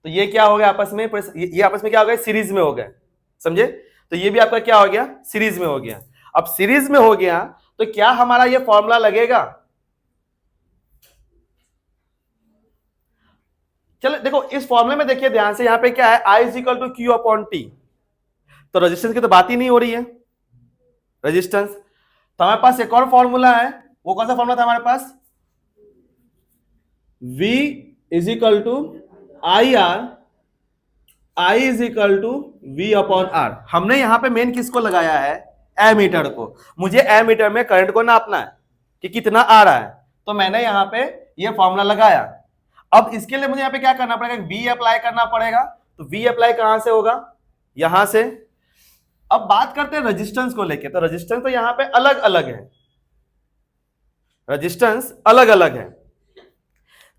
तो ये क्या हो गया आपस में, ये आपस में क्या हो गया, सीरीज में हो गए। समझे? तो ये भी आपका क्या हो गया, सीरीज में हो गया। अब सीरीज में हो गया तो क्या हमारा ये फॉर्मूला लगेगा? चलो देखो इस फॉर्मूले में देखिए ध्यान से, यहां पे क्या है, I is equal to Q upon T. तो रेजिस्टेंस की तो बात ही नहीं हो रही है, रेजिस्टेंस। तो हमारे पास एक और फॉर्मूला है, वो कौन सा फॉर्मूला था हमारे पास, V is equal to I R, I is equal to V upon R. हमने यहां पे मेन किसको लगाया है, एमीटर को। मुझे एमीटर में करंट को नापना है कि कितना आ रहा है, तो मैंने यहां पे ये फॉर्मूला लगाया। अब इसके लिए मुझे यहां पे क्या करना पड़ेगा, V अप्लाई करना पड़ेगा। तो V अप्लाई कहां से होगा, यहां से। अब बात करते हैं रेजिस्टेंस को लेके, तो रेजिस्टेंस तो यहां पे अलग अलग है, रेजिस्टेंस अलग अलग है।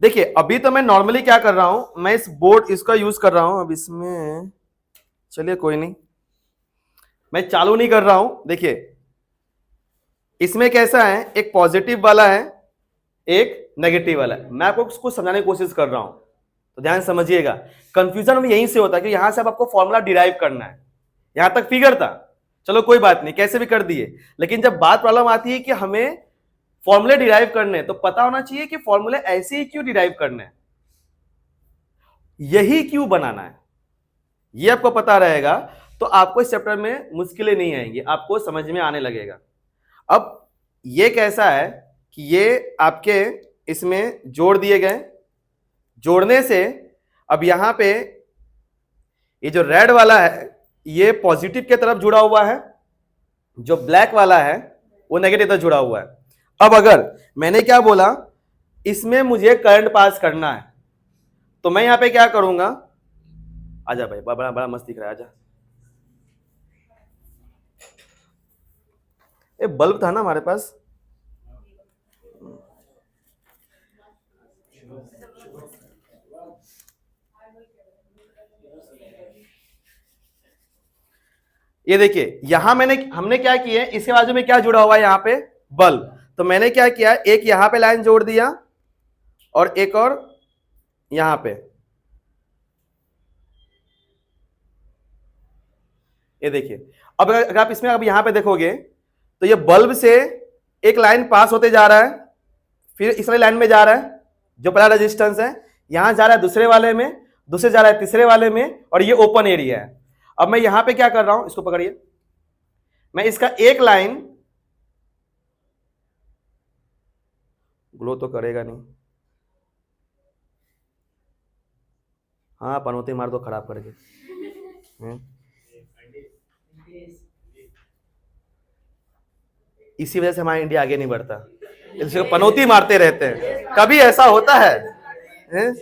देखिए अभी तो मैं नॉर्मली क्या कर रहा हूं, मैं इस बोर्ड इसका यूज कर रहा हूं। अब इसमें चलिए कोई नहीं, मैं चालू नहीं कर रहा हूं। देखिए इसमें कैसा है, एक पॉजिटिव वाला है, एक नेगेटिव वाला है। मैं आपको उसको समझाने की कोशिश कर रहा हूं, तो ध्यान समझिएगा। कंफ्यूजन में यहीं से होता है कि यहां से अब आपको फॉर्मूला डिराइव करना है। यहां तक फिगर था, चलो कोई बात नहीं, कैसे भी कर दिए। लेकिन जब बात प्रॉब्लम आती है कि हमें फॉर्मूले डिराइव करने, तो पता होना चाहिए कि फॉर्मूले ऐसे ही क्यों डिराइव करने हैं, यही क्यों बनाना है, ये आपको पता रहेगा तो आपको इस चैप्टर में मुश्किलें नहीं आएंगी, आपको समझ में आने लगेगा। अब ये कैसा है कि ये आपके इसमें जोड़ दिए गए, जोड़ने से अब यहां पे ये जो रेड वाला है ये पॉजिटिव की तरफ जुड़ा हुआ है, जो ब्लैक वाला है वो नेगेटिव तरफ जुड़ा हुआ है। अब अगर मैंने क्या बोला, इसमें मुझे करंट पास करना है, तो मैं यहां पे क्या करूंगा, आजा भाई, बड़ा बड़ा मस्त दिख रहा है, आजा। ये बल्ब था ना हमारे पास, ये देखिए यहां हमने क्या किया, इसके बाजू में क्या जुड़ा हुआ है, यहां पे बल्ब। तो मैंने क्या किया, एक यहां पे लाइन जोड़ दिया और एक और यहां पे। ये देखिए अब अगर आप इसमें अब यहां पे देखोगे तो ये बल्ब से एक लाइन पास होते जा रहा है, फिर इस वाली लाइन में जा रहा है, जो पहला रेजिस्टेंस है, यहां जा रहा है दूसरे वाले में, दूसरे जा रहा है तीसरे वाले में, और ये ओपन एरिया है। अब मैं यहां पे क्या कर रहा हूं, इसको पकड़िए, मैं इसका एक लाइन, ग्लो तो करेगा नहीं, हाँ पनौती मार दो खराब करके। इसी वजह से हमारा इंडिया आगे नहीं बढ़ता, इसको पनौती मारते रहते हैं। कभी ऐसा होता है, हैं?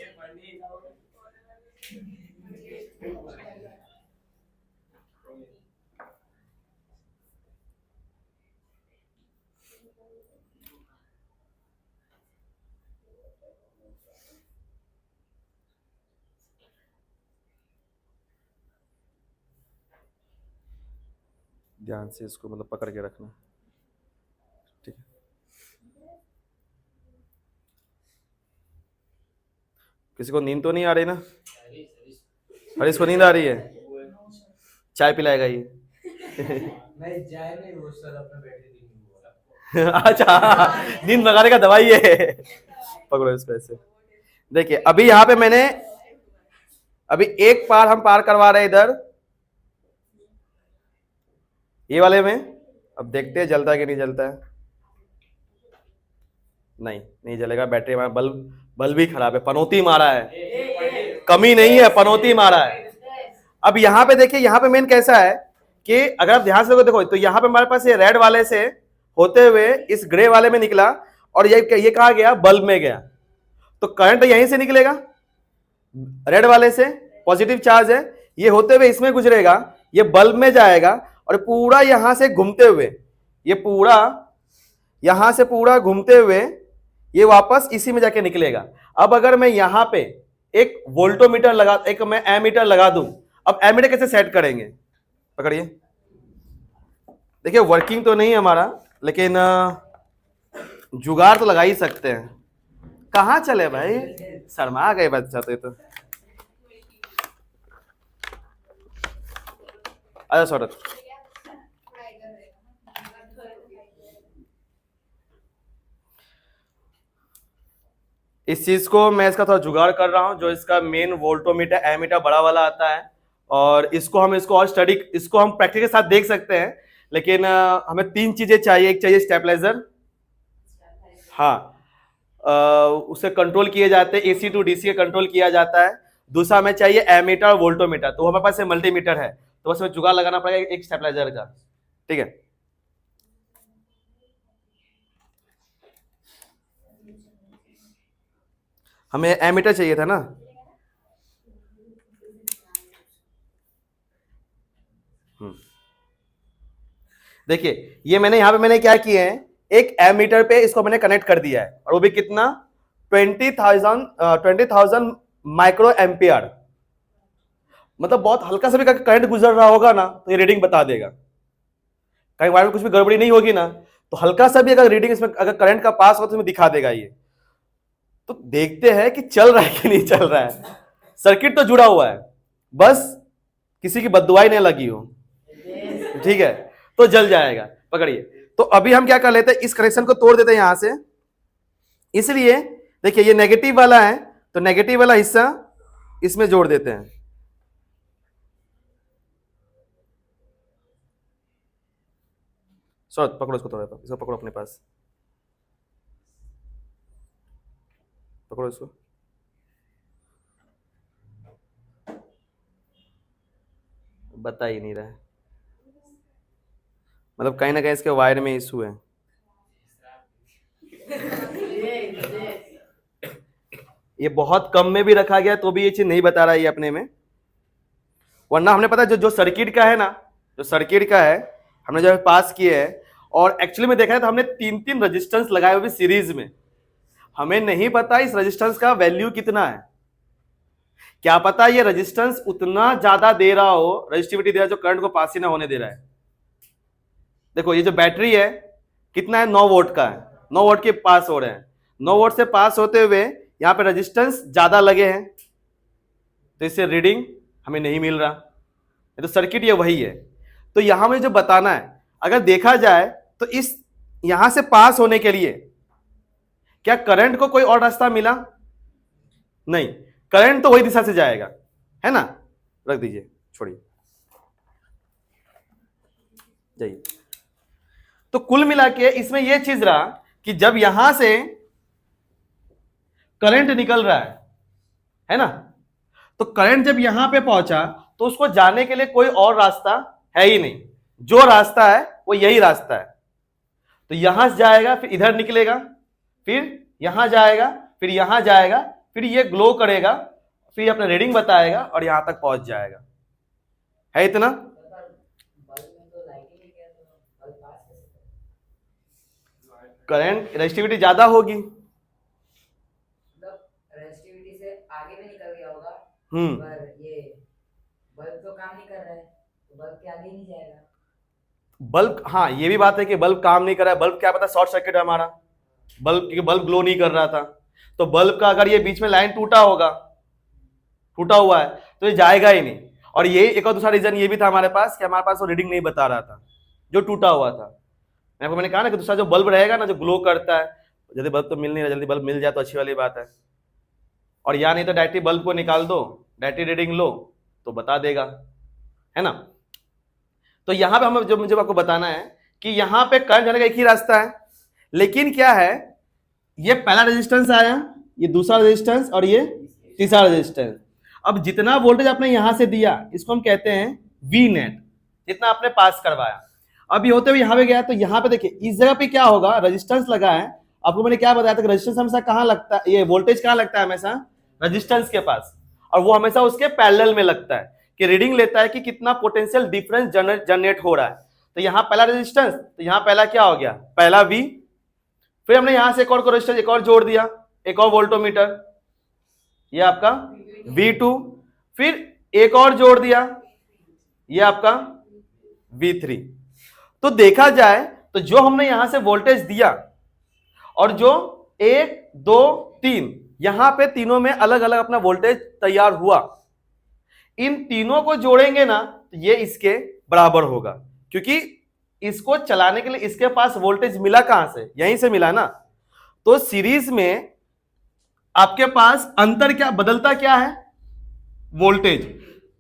ध्यान से इसको मतलब पकड़ के रखना, ठीक है। किसी को नींद तो नहीं आ रही ना? हरीश को नींद आ रही है? चाय पिलाएगा ये। नहीं चाय नहीं, वो सर अपने बैठे दिन बोला। अच्छा, नींद भगाने का दवाई है। पकड़ो इसको ऐसे। देखिए अभी यहाँ पे मैंने अभी एक पार हम पार करवा रहे हैं इधर ये वाले में। अब देखते हैं जलता है कि नहीं जलता है। नहीं जलेगा, बैटरी हमारा बल्ब भी खराब है, पनौती मारा है, कमी नहीं है, पनौती मारा है। अब यहाँ पे देखिए, यहाँ पे मेन कैसा है कि अगर आप ध्यान से देखो तो यहाँ पे हमारे पास ये रेड वाले से होते हुए इस ग्रे वाले में निकला और ये कहा गया बल्ब में गया, तो करंट यहीं से निकलेगा, रेड वाले से पॉजिटिव चार्ज है, ये होते हुए इसमें गुजरेगा, ये बल्ब में जाएगा और पूरा यहां से घूमते हुए, ये पूरा यहां से पूरा घूमते हुए ये वापस इसी में जाके निकलेगा। अब अगर मैं यहां पे एक वोल्टोमीटर लगा, एक मैं एमीटर लगा दूं, अब एमीटर कैसे सेट करेंगे? पकड़िए, देखिए वर्किंग तो नहीं है हमारा, लेकिन जुगाड़ तो लगा ही सकते हैं। कहां चले भाई, शर्मा गए बच्चा तो अच्छा सौरभ, इस चीज को मैं इसका थोड़ा जुगाड़ कर रहा हूं, जो इसका मेन वोल्टोमीटर एमीटर बड़ा वाला आता है, और इसको और स्टडी, इसको हम प्रैक्टिस के साथ देख सकते हैं, लेकिन हमें 3 चीजें चाहिए। एक चाहिए स्टेबलाइजर, हाँ, उसे कंट्रोल किए जाते हैं, एसी टू डीसी कंट्रोल किया जाता है। दूसरा हमें चाहिए एमीटर और वोल्टोमीटर, तो हमारे पास मल्टीमीटर है, तो बस हमें जुगाड़ लगाना पड़ेगा एक स्टेबलाइजर का, ठीक है। हमें एमीटर चाहिए था ना, देखिए ये मैंने यहां पे मैंने क्या किए हैं, एक एमीटर पे इसको मैंने कनेक्ट कर दिया है, और वो भी कितना 20,000 माइक्रो एम्पियर, मतलब बहुत हल्का सा भी करंट गुजर रहा होगा ना तो ये रीडिंग बता देगा। कहीं वायर में कुछ भी गड़बड़ी नहीं होगी ना, तो हल्का सा भी अगर रीडिंग इसमें अगर करंट का पास हो तो इसमें दिखा देगा ये। तो देखते हैं कि चल रहा है कि नहीं चल रहा है। सर्किट तो जुड़ा हुआ है, बस किसी की बददुआई नहीं लगी हो, ठीक है, तो जल जाएगा। पकड़िए, तो अभी हम क्या कर लेते हैं, इस कनेक्शन को तोड़ देते हैं यहां से, इसलिए देखिए ये नेगेटिव वाला है, तो नेगेटिव वाला हिस्सा इसमें जोड़ देते हैं। सर पकड़ो इसको, थोड़ा इसको पकड़ो अपने पास, पकड़ो इसको। बता ही नहीं रहा है, मतलब कहीं ना कहीं इसके वायर में इशू है। ये बहुत कम में भी रखा गया तो भी ये चीज नहीं बता रहा है ये अपने में, वरना हमने पता जो सर्किट का है ना, जो सर्किट का है हमने जब पास किए है, और एक्चुअली में देखा है तो हमने 3 रेजिस्टेंस लगाए हुए सीरीज में, हमें नहीं पता इस रेजिस्टेंस का वैल्यू कितना है। क्या पता ये रेजिस्टेंस उतना ज्यादा दे रहा हो, रेजिस्टिविटी दे रहा है, जो करंट को पास ही ना होने दे रहा है। देखो ये जो बैटरी है कितना है, 9 वोल्ट का है, 9 वोल्ट के पास हो रहे हैं, 9 वोल्ट से पास होते हुए यहाँ पे रेजिस्टेंस ज्यादा लगे हैं, तो इससे रीडिंग हमें नहीं मिल रहा, तो सर्किट ये वही है। तो यहां में जो बताना है, अगर देखा जाए तो इस यहां से पास होने के लिए क्या करंट को कोई और रास्ता मिला? नहीं, करंट तो वही दिशा से जाएगा, है ना। रख दीजिए, छोड़िए, जाइए। तो कुल मिला के इसमें यह चीज रहा कि जब यहां से करंट निकल रहा है ना, तो करंट जब यहां पे पहुंचा तो उसको जाने के लिए कोई और रास्ता है ही नहीं, जो रास्ता है वो यही रास्ता है। तो यहां से जाएगा, फिर इधर निकलेगा, फिर यहां जाएगा, फिर यहां जाएगा, फिर ये ग्लो करेगा, फिर अपना रीडिंग बताएगा और यहां तक पहुंच जाएगा। है इतना? करंट रेजिस्टिविटी ज्यादा होगी, रेजिस्टिविटी से आगे भी निकल गया होगा, पर ये बल्ब तो काम नहीं कर रहा है, तो बल्ब के आगे ही नहीं जाएगा। बल्ब, हाँ ये भी बात है कि बल्ब काम नहीं कर रहा है। बल्ब क्या पता शॉर्ट सर्किट है हमारा, बल्ब, क्योंकि बल्ब ग्लो नहीं कर रहा था। तो बल्ब का अगर ये बीच में लाइन टूटा होगा, टूटा हुआ है, तो ये जाएगा ही नहीं। और ये एक और दूसरा रीजन ये भी था हमारे पास कि हमारे पास वो रीडिंग नहीं बता रहा था जो टूटा हुआ था। मैंने कहा ना कि दूसरा जो बल्ब रहेगा ना, जो ग्लो करता है, जल्दी बल्ब तो मिल नहीं रहा, जल्दी बल्ब मिल जाए तो अच्छी वाली बात है। और या नहीं तो डायरेक्टली बल्ब को निकाल दो, डायरेक्टली रीडिंग लो तो बता देगा, है ना। तो यहां पे हमें जो मुझे आपको बताना है कि यहां पे करंट जाने का एक ही रास्ता है, लेकिन क्या है, ये पहला रेजिस्टेंस आया, ये दूसरा रेजिस्टेंस और ये तीसरा रेजिस्टेंस। अब जितना वोल्टेज आपने यहां से दिया इसको हम कहते हैं वी नेट, जितना आपने पास करवाया। अब ये होते हुए यहां पे गया, तो यहां पे देखिए इस जगह पे क्या होगा, रेजिस्टेंस लगा है। आपको मैंने क्या बताया था कि रेजिस्टेंस हमेशा कहां लगता है, ये वोल्टेज कहां लगता है, हमेशा रेजिस्टेंस के पास, और वो हमेशा उसके पैरेलल में लगता है कि रीडिंग लेता है कि कितना पोटेंशियल डिफरेंस जनरेट हो रहा है। तो यहां पहला रेजिस्टेंस, तो यहां पहला क्या हो गया, पहला वी, फिर हमने यहां से एक और रेजिस्टेंस एक और जोड़ दिया, एक और वोल्टोमीटर, ये आपका V2, फिर एक और जोड़ दिया, ये आपका V3। तो देखा जाए तो जो हमने यहां से वोल्टेज दिया और जो 1 2 3 यहां पे तीनों में अलग अलग अपना वोल्टेज तैयार हुआ, इन तीनों को जोड़ेंगे ना तो ये इसके बराबर होगा, क्योंकि इसको चलाने के लिए इसके पास वोल्टेज मिला कहां से, यहीं से मिला ना। तो सीरीज में आपके पास अंतर क्या बदलता क्या है, वोल्टेज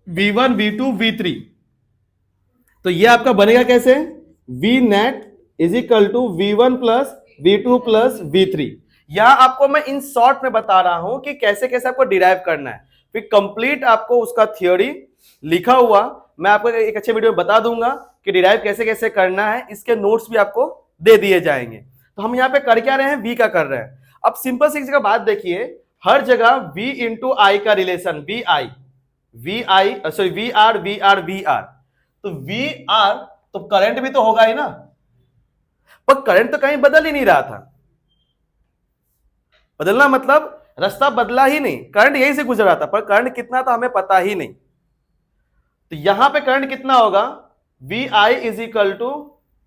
V1 V2 V3। तो ये आपका बनेगा कैसे, V net is equal to V1 plus V2 plus V3। यहां आपको मैं इन शॉर्ट में बता रहा हूं कि कैसे कैसे आपको डिराइव करना है, फिर कंप्लीट आपको उसका थ्योरी लिखा हुआ मैं आपको एक अच्छे वीडियो में बता दूंगा कि डिराइव कैसे कैसे करना है। इसके नोट्स भी आपको दे दिए जाएंगे। तो हम यहाँ पे कर क्या रहे हैं, V का कर रहे हैं। अब सिंपल सी जगह बात देखिए, हर जगह V इंटू आई का relation, V R V R, तो वी आर, तो करंट भी तो होगा ही ना, पर करंट तो कहीं बदल ही नहीं रहा था। बदलना मतलब रास्ता बदला ही नहीं, करंट यहीं से गुजर रहा था, पर करंट कितना था हमें पता ही नहीं। तो यहां पे करंट कितना होगा, V I is equal to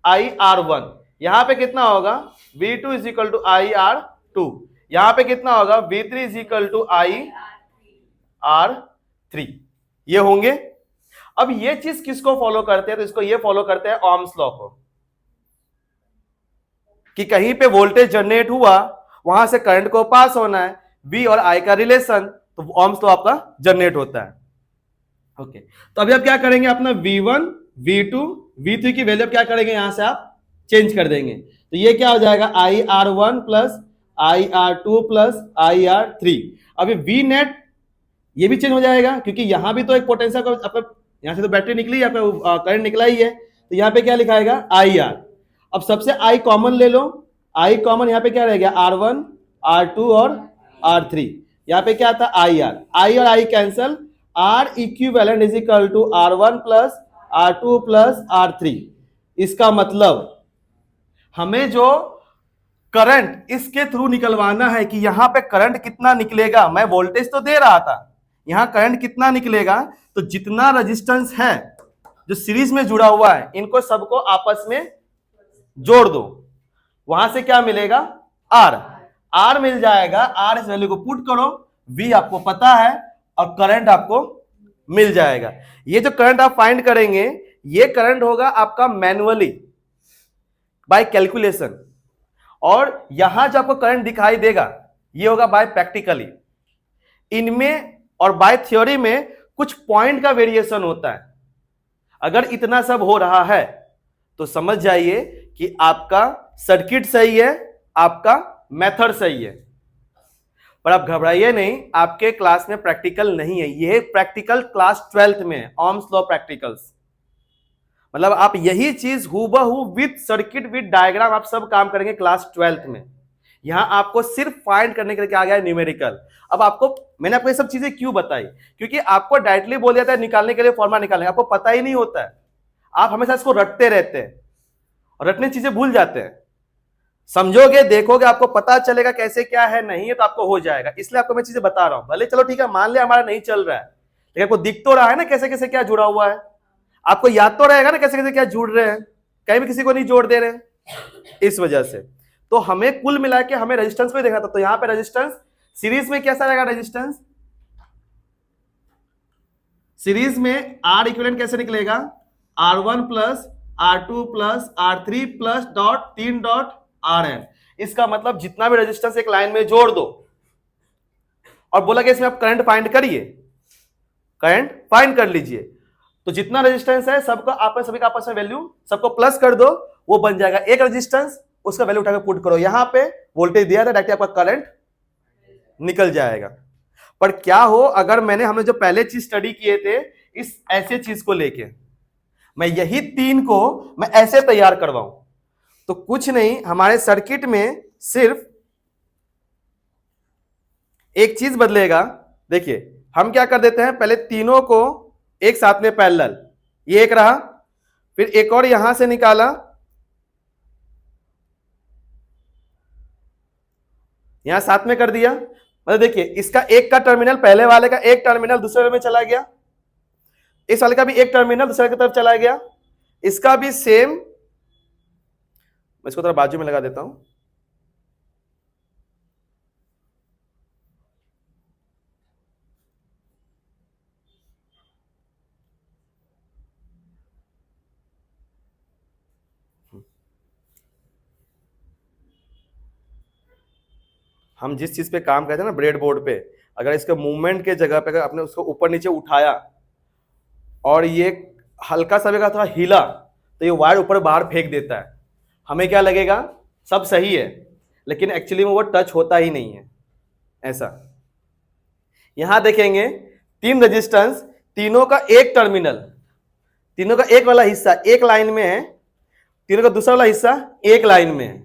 I R one, यहां पे कितना होगा, V two is equal to I R two, यहां पे कितना होगा, V three is equal to I R three, ये होंगे। अब ये चीज किसको फॉलो करते हैं, तो इसको ये फॉलो करते हैं ओम्स लॉ को, कि कहीं पे वोल्टेज जनरेट हुआ वहां से करंट को पास होना है, V और I का रिलेशन, तो ओम्स लॉ आपका जनरेट होता है। ओके, तो अभी आप क्या करेंगे, अपना V1 V2 V3 की वैल्यू क्या करेंगे, यहां से आप चेंज कर देंगे। तो ये क्या हो जाएगा, IR1 plus IR2 plus IR3। अभी V नेट ये भी चेंज हो जाएगा, क्योंकि यहां भी तो एक पोटेंशियल का आपका, यहां से तो बैटरी निकली, आपका करंट निकला ही है, तो यहां पे क्या लिखाएगा, IR। अब सबसे I कॉमन ले लो, I कॉमन यहाँ पे क्या रह गया, R1 R2 और R3, यहाँ पे क्या था, IR, I और I cancel, R equivalent is equal to R1 plus R2 plus R3। इसका मतलब हमें जो करंट इसके थ्रू निकलवाना है कि यहां पे करंट कितना निकलेगा, मैं वोल्टेज तो दे रहा था, यहां करंट कितना निकलेगा, तो जितना रेजिस्टेंस है जो सीरीज में जुड़ा हुआ है इनको सबको आपस में जोड़ दो, वहां से क्या मिलेगा, R मिल जाएगा। R इस वैल्यू को पुट करो, V आपको पता है और करंट आपको मिल जाएगा। ये जो करंट आप फाइंड करेंगे ये करंट होगा आपका मैन्युअली बाय कैलकुलेशन, और यहां जो आपको करंट दिखाई देगा ये होगा बाय प्रैक्टिकली। इनमें और बाय थ्योरी में कुछ पॉइंट का वेरिएशन होता है। अगर इतना सब हो रहा है तो समझ जाइए कि आपका सर्किट सही है, आपका मेथड सही है। पर आप घबराइए नहीं, आपके क्लास में प्रैक्टिकल नहीं है, यह प्रैक्टिकल क्लास 12th में है, ओम्स लॉ प्रैक्टिकल्स। मतलब आप यही चीज हूबहू विद सर्किट विद डायग्राम आप सब काम करेंगे क्लास 12th में। यहां आपको सिर्फ फाइंड करने के लिए क्या आ गया है, न्यूमेरिकल। अब आपको मैंने आपको ये सब चीजें क्यों बताई, क्योंकि आपको डायरेक्टली बोल दिया था निकालने के लिए, फॉर्मूला निकालने, आपको पता ही नहीं होता है, आप हमेशा इसको रटते रहते हैं और रटने चीजें भूल जाते हैं। समझोगे, देखोगे, आपको पता चलेगा कैसे क्या है, नहीं है तो आपको हो जाएगा। इसलिए आपको मैं चीजें बता रहा हूं। भले चलो ठीक है, मान लिया हमारा नहीं चल रहा है, लेकिन आपको दिख तो रहा है ना कैसे कैसे क्या जुड़ा हुआ है, आपको याद तो रहेगा ना कैसे कैसे क्या जुड़ रहे हैं, कहीं भी किसी को नहीं जोड़ दे रहे हैं। इस वजह से तो हमें कुल मिला के हमें रेजिस्टेंस को देखा था। तो यहां पे रेजिस्टेंस सीरीज में कैसा रहेगा, रेजिस्टेंस सीरीज में आर इक्विवेलेंट कैसे निकलेगा, R1 plus R2 plus R3 plus dot 3 dot RN। इसका मतलब जितना भी रेजिस्टेंस एक लाइन में जोड़ दो, और बोला कि इसमें आप करंट फाइंड करिए, करंट फाइंड कर लीजिए, तो जितना रेजिस्टेंस है सबका आपस सभी का आपस में वैल्यू सबको प्लस कर दो, वो बन जाएगा एक रेजिस्टेंस, उसका वैल्यू उठाकर पुट करो, यहां पे वोल्टेज दिया था, डायरेक्टली आपका करंट निकल जाएगा। पर क्या हो अगर हमने जो पहले चीज स्टडी किए थे, इस ऐसे चीज को लेके मैं यही 3 को मैं ऐसे तैयार करवाऊं, तो कुछ नहीं, हमारे सर्किट में सिर्फ एक चीज बदलेगा। देखिए हम क्या कर देते हैं, पहले तीनों को एक साथ में पैरेलल, ये एक रहा, फिर एक और यहां से निकाला, यहां साथ में कर दिया। मतलब देखिए इसका एक का टर्मिनल, पहले वाले का एक टर्मिनल दूसरे में चला गया, इस वाले का भी एक टर्मिनल दूसरे की तरफ चला गया, इसका भी सेम। मैं इसको थोड़ा बाजू में लगा देता हूं, हम जिस चीज पे काम करते हैं ना ब्रेड बोर्ड पे, अगर इसके मूवमेंट के जगह पे अगर आपने उसको ऊपर नीचे उठाया और ये हल्का सा भी अगर थोड़ा हिला, तो ये वायर ऊपर बाहर फेंक देता है, हमें क्या लगेगा सब सही है, लेकिन एक्चुअली में वो टच होता ही नहीं है। ऐसा यहां देखेंगे 3 रेजिस्टेंस, तीनों का एक टर्मिनल, तीनों का एक वाला हिस्सा एक लाइन में है, तीनों का दूसरा वाला हिस्सा एक लाइन में है।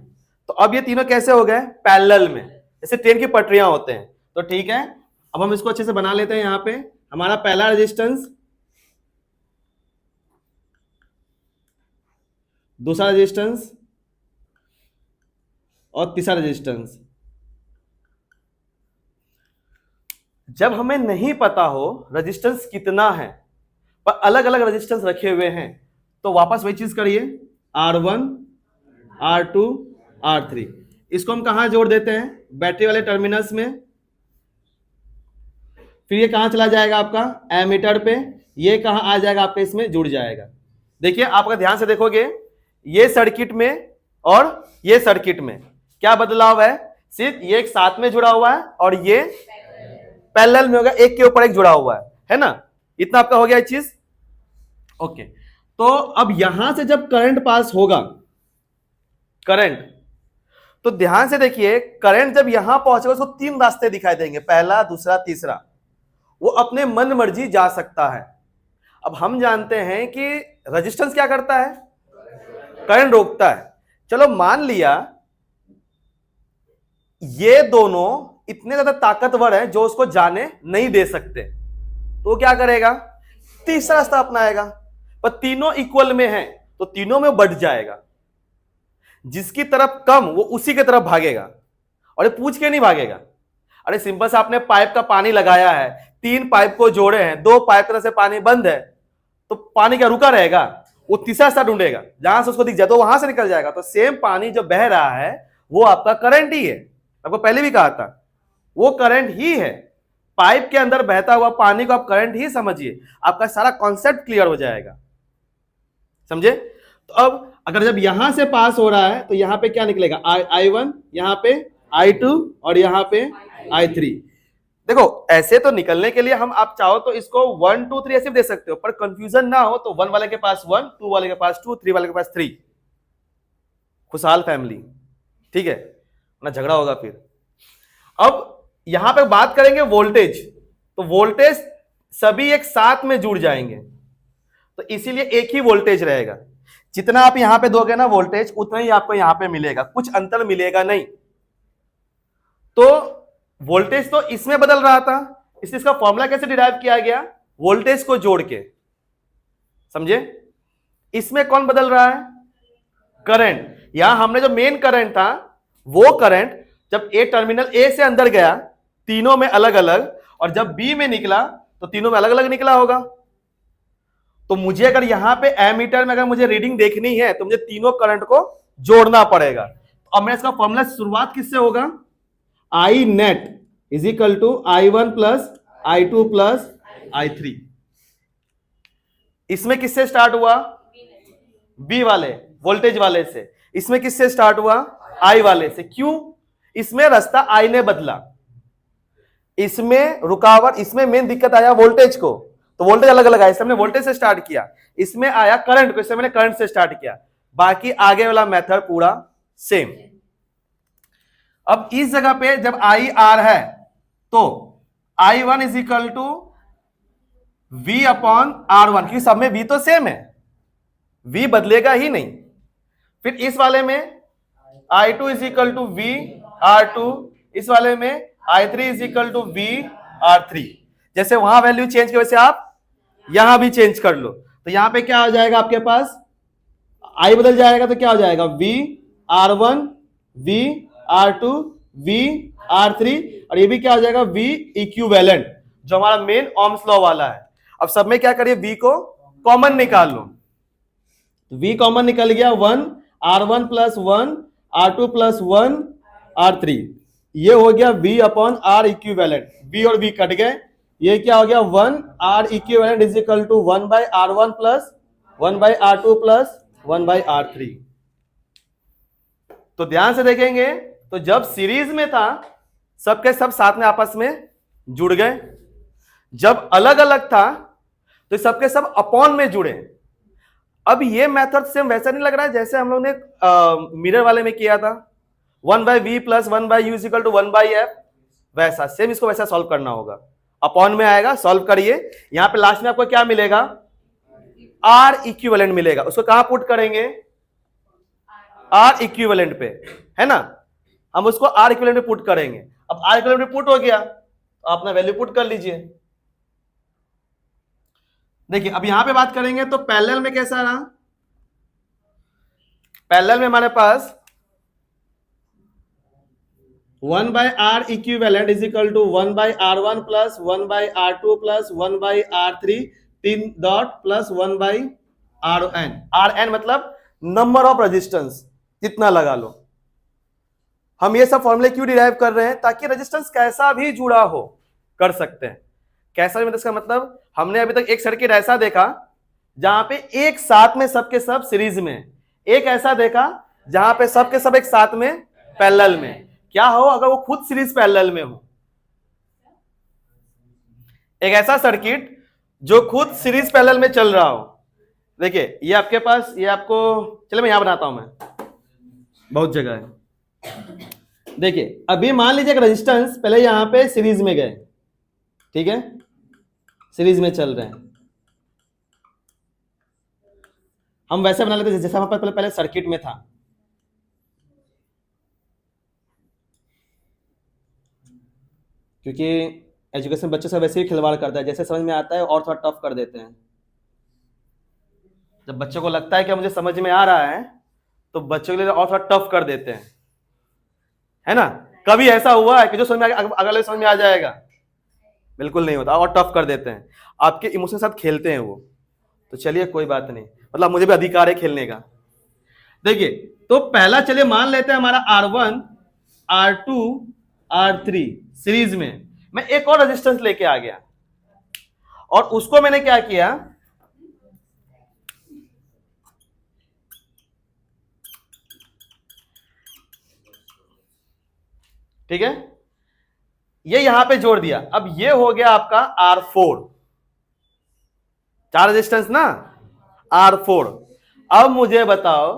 तो अब ये तीनों कैसे हो गए, पैरेलल में, जैसे ट्रेन की पटरियां होते हैं। तो ठीक है, अब हम इसको अच्छे से बना लेते हैं। यहां पे हमारा पहला रेजिस्टेंस, दूसरा रेजिस्टेंस और तीसरा रेजिस्टेंस। जब हमें नहीं पता हो रेजिस्टेंस कितना है, पर अलग अलग रेजिस्टेंस रखे हुए हैं, तो वापस वही चीज करिए, R1 R2 R3, इसको हम कहां जोड़ देते हैं, बैटरी वाले टर्मिनल्स में। फिर ये कहां चला जाएगा आपका एमीटर पे, ये कहां आ जाएगा आपके इसमें जुड़ जाएगा। देखिए आप अगर ध्यान से देखोगे, ये सर्किट में और ये सर्किट में क्या बदलाव है, सिर्फ ये एक साथ में जुड़ा हुआ है और ये पैरेलल में होगा, एक के ऊपर एक जुड़ा हुआ है ना। इतना आपका हो गया चीज, ओके। तो अब यहां से जब करंट पास होगा, करंट, तो ध्यान से देखिए, करंट जब यहां पहुंचेगा उसको 3 रास्ते दिखाई देंगे, पहला दूसरा तीसरा, वो अपने मन मर्जी जा सकता है। अब हम जानते हैं कि रेजिस्टेंस क्या करता है, करंट रोकता है। चलो मान लिया ये दोनों इतने ज्यादा ताकतवर हैं जो उसको जाने नहीं दे सकते, तो वो क्या करेगा, तीसरा रास्ता अपनाएगा। पर तीनों इक्वल में हैं तो तीनों में बढ़ जाएगा, जिसकी तरफ कम वो उसी की तरफ भागेगा, और ये पूछ के नहीं भागेगा। अरे सिंपल से आपने पाइप का पानी लगाया है, 3 पाइप को जोड़े हैं, 2 पाइप की तरफ से पानी बंद है, तो पानी क्या रुका रहेगा, वो तीसरा रास्ता ढूंढेगा, जहां से उसको दिख जाए तो वहां से निकल जाएगा। तो सेम पानी जो बह रहा है वो आपका करंट ही है, आपको पहले भी कहा था वो करंट ही है। पाइप के अंदर बहता हुआ पानी को आप करंट ही समझिए, आपका सारा कॉन्सेप्ट क्लियर हो जाएगा, समझे। तो अब अगर जब यहां से पास हो रहा है तो यहां पे क्या निकलेगा, I1, यहां पे I2 और यहां पे I3। देखो ऐसे तो निकलने के लिए हम, आप चाहो तो इसको 1 2 3 ऐसे भी दे सकते हो, पर कंफ्यूजन ना हो तो 1 वाले के पास 1, 2 वाले के पास 2, 3 वाले के पास 3, खुशहाल फैमिली, ठीक है ना, झगड़ा होगा फिर। अब यहां पे बात करेंगे वोल्टेज, तो वोल्टेज सभी एक साथ में जुड़ जाएंगे, तो इसीलिए एक ही वोल्टेज रहेगा। जितना आप यहां पे दोगे ना वोल्टेज, उतना ही आपको यहां पे मिलेगा, कुछ अंतर मिलेगा नहीं। तो वोल्टेज तो इसमें बदल रहा था, इसलिए इसका फॉर्मूला कैसे डिराइव किया गया, वोल्टेज को जोड़ के, समझे। इसमें कौन बदल रहा है, करंट। यहां हमने जो मेन करंट था वो करंट जब ए टर्मिनल ए से अंदर गया तीनों में अलग अलग, और जब बी में निकला तो तीनों में अलग अलग निकला होगा। तो मुझे अगर यहां पे एमीटर में अगर मुझे रीडिंग देखनी है तो मुझे तीनों करंट को जोड़ना पड़ेगा। अब मैं इसका फॉर्मूला शुरुआत किससे होगा, I net is equal to I1 plus I2 plus I3। इसमें किससे स्टार्ट हुआ, बी वाले वोल्टेज वाले से। इसमें किससे स्टार्ट हुआ, आई वाले से। क्यों, इसमें रास्ता आई ने बदला, इसमें रुकावट, इसमें मेन दिक्कत आया वोल्टेज को, तो वोल्टेज अलग अलग आया, इससे हमने वोल्टेज से स्टार्ट किया। इसमें आया करंट को, इससे मैंने करंट से स्टार्ट किया। बाकी आगे वाला मेथड पूरा सेम। अब इस जगह पे जब आई आर है तो I1 is equal to V upon R1, क्योंकि सब में V तो सेम है, V बदलेगा ही नहीं। फिर इस वाले में I2 is equal to V R2, इस वाले में I3 is equal to V R3। जैसे वहां वैल्यू चेंज की वैसे आप यहां भी चेंज कर लो, तो यहां पे क्या हो जाएगा आपके पास, I बदल जाएगा तो क्या हो जाएगा, V R1 V R2 V R3, और ये भी क्या हो जाएगा, V इक्विवेलेंट, जो हमारा मेन ओम्स लॉ वाला है। अब सब में क्या करिए, V को कॉमन निकाल लो, तो V कॉमन निकल गया 1 R1 plus 1 R2 plus 1 R3, ये हो गया V upon R equivalent. V और V कट गए, ये क्या हो गया 1 R equivalent is equal to 1 by R1 plus 1 by R2 plus 1 by R3। तो ध्यान से देखेंगे तो जब सीरीज में था सबके सब साथ में आपस में जुड़ गए, जब अलग अलग था तो सबके सब अपॉन में जुड़े। अब ये मेथड सेम वैसा नहीं लग रहा है जैसे हम लोग ने मिरर वाले में किया था, 1 by V plus 1 by U is equal to 1 by F, वैसा सेम इसको वैसा सॉल्व करना होगा। अपॉन में आएगा, सॉल्व करिए, यहां पे लास्ट में आपको क्या मिलेगा, आर इक्विवेलेंट मिलेगा। उसको कहां पुट करेंगे, आर इक्विवेलेंट पे, है ना, हम उसको आर इक्विवेलेंट पे पुट करेंगे। अब आर इक्विवेलेंट पे पुट हो गया तो अपना वैल्यू पुट कर लीजिए। देखिए अब यहां पे बात करेंगे तो पैरेलल में कैसा रहा, पैरेलल में हमारे पास 1 by R equivalent is equal to 1 by R1 plus 1 by R2 plus 1 by R3 3 dot plus 1 by RN। RN मतलब नंबर ऑफ रेजिस्टेंस, कितना लगा लो। हम ये सब फॉर्मूले क्यों डिराइव कर रहे हैं, ताकि रेजिस्टेंस कैसा भी जुड़ा हो कर सकते हैं। कैसा भी मतलब इसका मतलब हमने अभी तक एक सर्किट ऐसा देखा जहां पे एक साथ में सबके सब सीरीज में, एक ऐसा देखा जहां पे सबके सब एक साथ में पैरेलल में। क्या हो अगर वो खुद सीरीज पैरेलल में हो, एक ऐसा सर्किट जो खुद सीरीज पैरेलल में चल रहा हो। देखिए ये आपके पास, ये आपको, चलो मैं यहां बनाता हूं, मैं बहुत जगह है। देखिए अभी मान लीजिए एक रेजिस्टेंस पहले यहां पे सीरीज में गए, ठीक है, सीरीज में चल रहे हैं। हम वैसे बना लेते जैसे हमारे पास पहले सर्किट में था। क्योंकि एजुकेशन बच्चों से वैसे ही खिलवाड़ करता है, जैसे समझ में आता है और थोड़ा टफ कर देते हैं। जब बच्चों को लगता है कि मुझे समझ में आ रहा है तो बच्चों के लिए और थोड़ा टफ कर देते हैं, है ना। कभी ऐसा हुआ है कि जो समझ में अगले समझ में आ जाएगा, बिल्कुल नहीं होता, और टफ कर देते हैं, आपके इमोशन के साथ खेलते हैं वो। तो चलिए कोई बात नहीं, मतलब मुझे भी अधिकार है खेलने का। देखिए तो पहला चलिए मान लेते हैं हमारा R1 R2 R3 सीरीज में, मैं एक और रेजिस्टेंस लेके आ गया और उसको मैंने क्या किया, ठीक है, ये यहां पे जोड़ दिया। अब ये हो गया आपका R4, 4 रेजिस्टेंस ना, R4। अब मुझे बताओ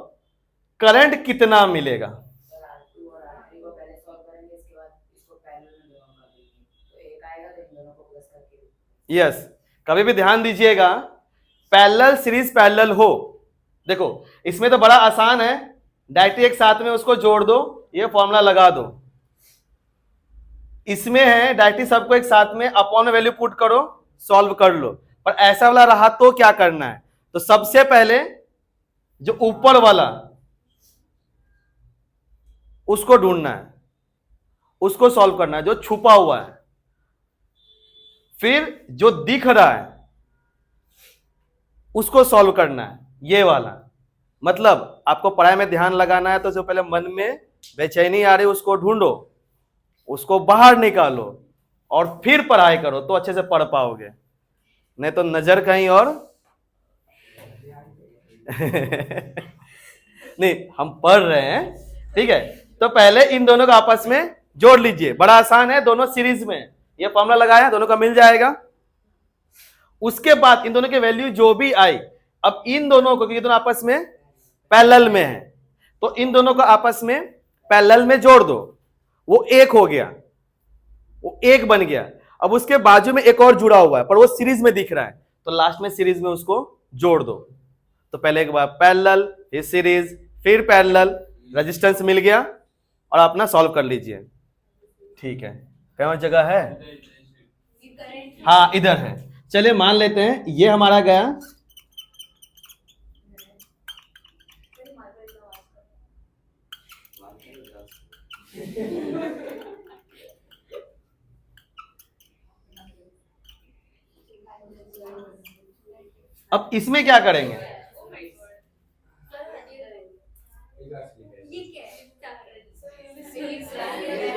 करंट कितना मिलेगा, R2 और R3 को पहले सॉल्व करेंगे, इसके बाद इसको पैरेलल में दोनों कर देंगे, तो एक आएगा तो इन दोनों को प्लस करके। यस, कभी भी ध्यान दीजिएगा, पैरेलल सीरीज पैरेलल हो, देखो इसमें तो बड़ा आसान है, डायरेक्टली एक साथ में उसको जोड़ दो, ये फॉर्मूला लगा दो। इसमें है डायरेक्टली सबको एक साथ में अपॉन में वैल्यू पुट करो, सॉल्व कर लो। पर ऐसा वाला रहा तो क्या करना है, तो सबसे पहले जो ऊपर वाला उसको ढूंढना है, उसको सॉल्व करना है जो छुपा हुआ है। फिर जो दिख रहा है उसको सॉल्व करना है, ये वाला। मतलब आपको पढ़ाई में ध्यान लगाना है तो जो पहले मन में बेचैनी आ रही है उसको ढूंढो, उसको बाहर निकालो और फिर पढ़ाई करो तो अच्छे से पढ़ पाओगे, नहीं तो नजर कहीं और नहीं, हम पढ़ रहे हैं, ठीक है। तो पहले इन दोनों को आपस में जोड़ लीजिए, बड़ा आसान है, दोनों सीरीज में ये फॉर्मूला लगाया, दोनों का मिल जाएगा। उसके बाद इन दोनों की वैल्यू जो भी आई, अब इन दोनों को, ये दोनों आपस में पैरेलल में है, तो इन दोनों को आपस में पैरेलल में जोड़ दो, वो एक हो गया, वो एक बन गया। अब उसके बाजू में एक और जुड़ा हुआ है पर वो सीरीज में दिख रहा है, तो लास्ट में सीरीज में उसको जोड़ दो। तो पहले एक बार पैरेलल, फिर सीरीज, फिर पैरेलल, रेजिस्टेंस मिल गया और अपना सॉल्व कर लीजिए, ठीक है। कौन जगह है, हाँ इधर है। चलिए मान लेते हैं ये हमारा गया, अब इसमें क्या करेंगे,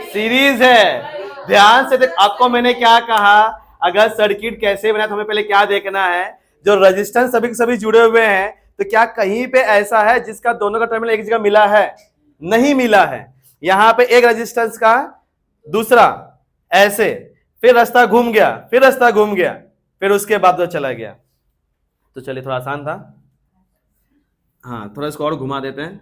सीरीज है। ध्यान से देख, आपको मैंने क्या कहा, अगर सर्किट कैसे बना तो हमें पहले क्या देखना है, जो रेजिस्टेंस सभी सभी जुड़े हुए हैं, तो क्या कहीं पे ऐसा है जिसका दोनों का टर्मिनल एक जगह मिला है, नहीं मिला है। यहां पे एक रेजिस्टेंस का दूसरा ऐसे, फिर रास्ता घूम गया, फिर रास्ता घूम गया, फिर उसके बाद वो चला गया। तो चलिए थोड़ा आसान था, हाँ थोड़ा इसको और घुमा देते हैं।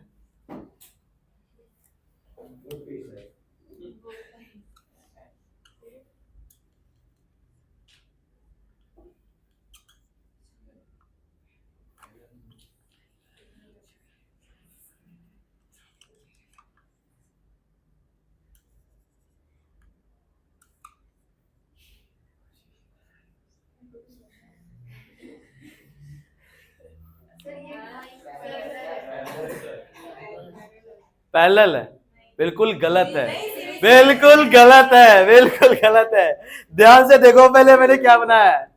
पैरेलल है, बिल्कुल गलत है, बिल्कुल गलत है, बिल्कुल गलत है। ध्यान से देखो पहले मैंने क्या बनाया है।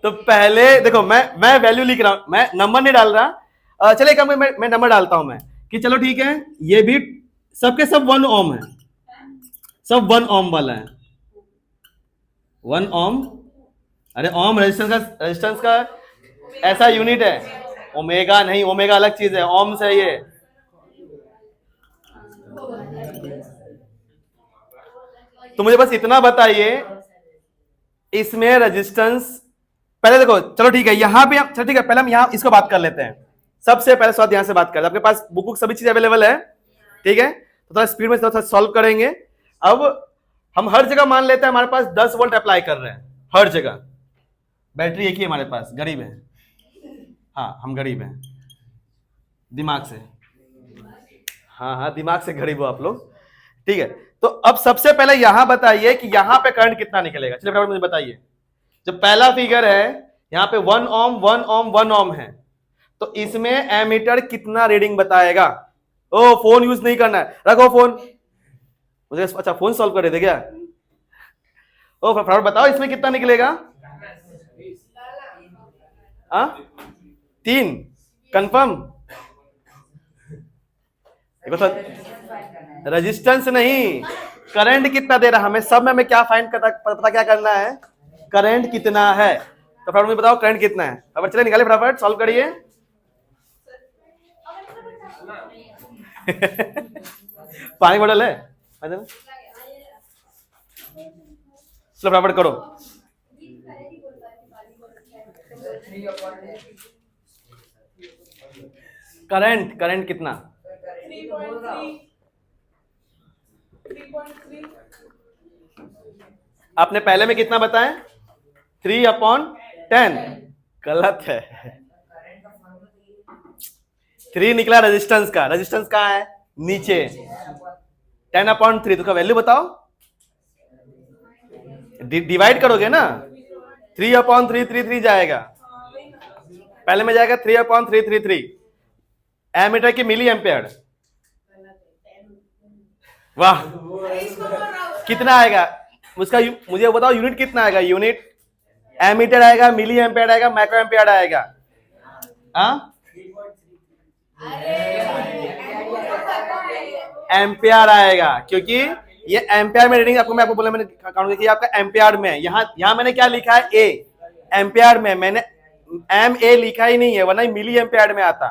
तो पहले देखो, मैं वैल्यू लिख रहा हूं, मैं नंबर नहीं डाल रहा। चलिए कम मैं नंबर डालता हूं मैं, कि चलो ठीक है, ये भी सबके सब 1 ओम है, सब 1 ओम वाला है, 1 ओम। अरे ओम रेजिस्टेंस का ऐसा यूनिट है, ओमेगा नहीं, ओमेगा अलग चीज है, ओम से ये। तो मुझे बस इतना बताइए, इसमें रेजिस्टेंस पहले देखो, चलो ठीक है, यहां पे चलो ठीक है, पहले हम यहां इसको बात कर लेते हैं। सबसे पहले स्वाद यहां से बात कर, आपके पास बुक सभी चीज अवेलेबल है, ठीक है। तो थोड़ा स्पीड में थोड़ा सॉल्व करेंगे। अब हम हर जगह मान लेते हैं हमारे पास 10 वोल्ट अप्लाई कर रहे हैं, हर जगह बैटरी एक ही हमारे पास, गरीब है, हाँ हम गरीब हैं दिमाग से, हाँ हाँ दिमाग से गरीब हो आप लोग, ठीक है। तो अब सबसे पहले यहां बताइए कि यहां पे करंट कितना निकलेगा। चलिए फटाफट मुझे बताइए, जो पहला फिगर है यहां पे 1 ओम 1 ओम 1 ओम है, तो इसमें एमीटर कितना रीडिंग बताएगा। ओ फोन यूज नहीं करना है, रखो फोन, मुझे अच्छा फोन सॉल्व कर रहे थे क्या। ओ फटाफट बताओ इसमें कितना निकलेगा। 3 कंफर्म। देखो सर, रेजिस्टेंस नहीं, करंट कितना दे रहा हमें, सब में हमें क्या फाइंड पता क्या करना है, करंट कितना है। तो फटाफट मुझे बताओ करंट कितना है, अब चले निकाले फटाफट सॉल्व करिए। पानी बोतल है, चलो फटाफट करो। करंट कितना, 3.3। आपने पहले में कितना बताया, 3/10, गलत है। 3 निकला रेजिस्टेंस का, रेजिस्टेंस कहाँ है, नीचे, 10/3 तो का वैल्यू बताओ, डिवाइड करोगे ना, 3/333 जाएगा, पहले में जाएगा 3/333। एमीटर की मिली एम्पेयर, वाह कितना आएगा उसका, मुझे बताओ यूनिट कितना आएगा, यूनिट एमीटर आएगा, मिली एम्पेयर आएगा, माइक्रो एम्पेयर आएगा, हाँ एम्पेयर आएगा, क्योंकि ये एम्पेयर में रीडिंग आपको, मैं आपको बोला, मैंने काउंट किया आपका एम्पेयर में, यहां मैंने क्या लिखा है, ए एम्पेयर में, मैंने एम ए लिखा ही नहीं है, वरना मिली एम्पेयर में आता।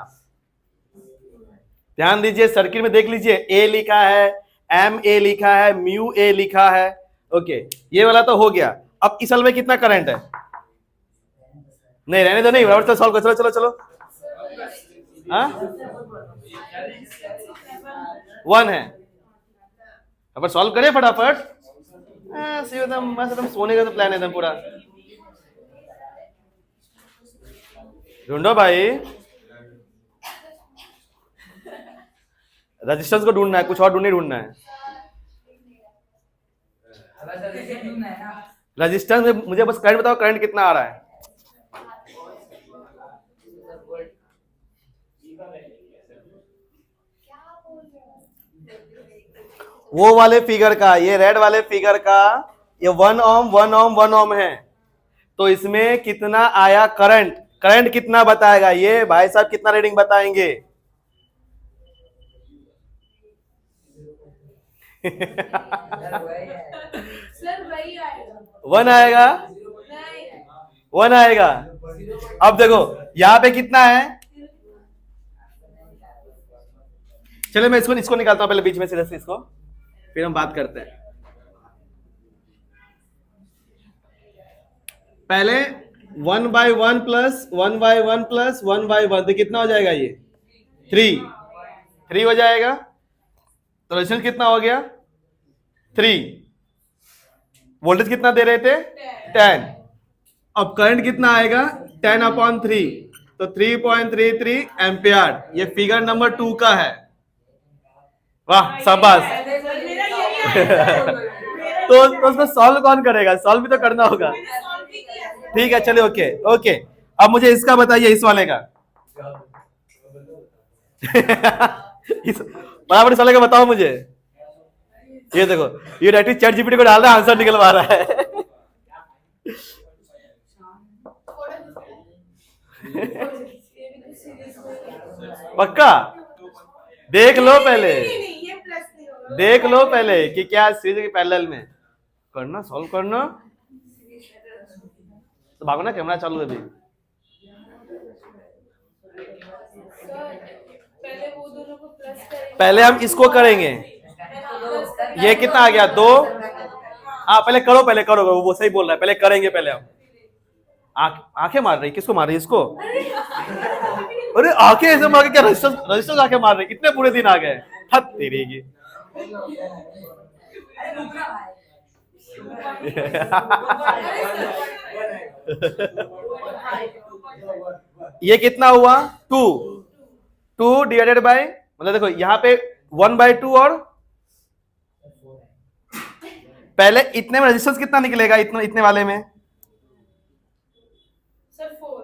ध्यान दीजिए, सर्किट में देख लीजिए, ए लिखा है, एम ए लिखा है, म्यू ए लिखा है। ओके, ये वाला तो हो गया। अब इस वाले में कितना करंट है, नहीं रहने दो, नहीं बराबर, सॉल्व करो, चलो चलो चलो, हाँ 1 है, अब सॉल्व करें फटाफट, एकदम बस एकदम सोने का तो प्लान है एकदम पूरा, ढूंढो भाई, रेजिस्टेंस को ढूंढना है, कुछ और ढूंढना है। रेजिस्टेंस में मुझे बस करंट बताओ, करंट कितना आ रहा है, वो वाले फिगर का, ये रेड वाले फिगर का, ये 1 ओम 1 ओम 1 ओम है, तो इसमें कितना आया करंट, करंट कितना बताएगा, ये भाई साहब कितना रीडिंग बताएंगे सर वही आएगा, 1 आएगा, 1 आएगा। अब देखो यहां पे कितना है, चलो मैं इसको निकालता हूं पहले बीच में से, इसको फिर हम बात करते हैं। पहले 1/1 प्लस 1/1 प्लस 1/1 तो कितना हो जाएगा, ये 3 हो जाएगा, तो रेजिस्टेंस कितना हो गया 3, वोल्टेज कितना दे रहे थे 10, अब करंट कितना आएगा 10/3, तो 3.33 एम्पियर, ये फिगर नंबर 2 का है। वाह शाबाश। तो उसको सॉल्व कौन करेगा, सॉल्व भी तो करना होगा, ठीक है चलिए, ओके ओके। अब मुझे इसका बताइए, इस वाले का बराबर इस वाले का बताओ मुझे, ये देखो, ये डायरेक्टली चैट जीपीटी को डाल रहा है, आंसर निकलवा रहा है। पक्का देख लो पहले, देख लो पहले कि क्या सीरीज के पैरेलल में करना, सॉल्व करना, तो भागो ना, कैमरा चालू है अभी। पहले हम इसको करेंगे, ये कितना आ गया 2, हाँ पहले करो, पहले करो, वो सही बोल रहा है, पहले करेंगे, पहले हम आंखें मार रही, किसको मार रही, इसको, अरे आंखें ऐसे मार के क्या, रजिस्टर आंखें मार रही, इतने पूरे दिन आ गए, हद तेरी की। ये कितना हुआ 2 डिवाइडेड बाय, मतलब देखो यहां पे 1/2, और पहले इतने में रेजिस्टेंस कितना निकलेगा, इतने वाले में सर 4,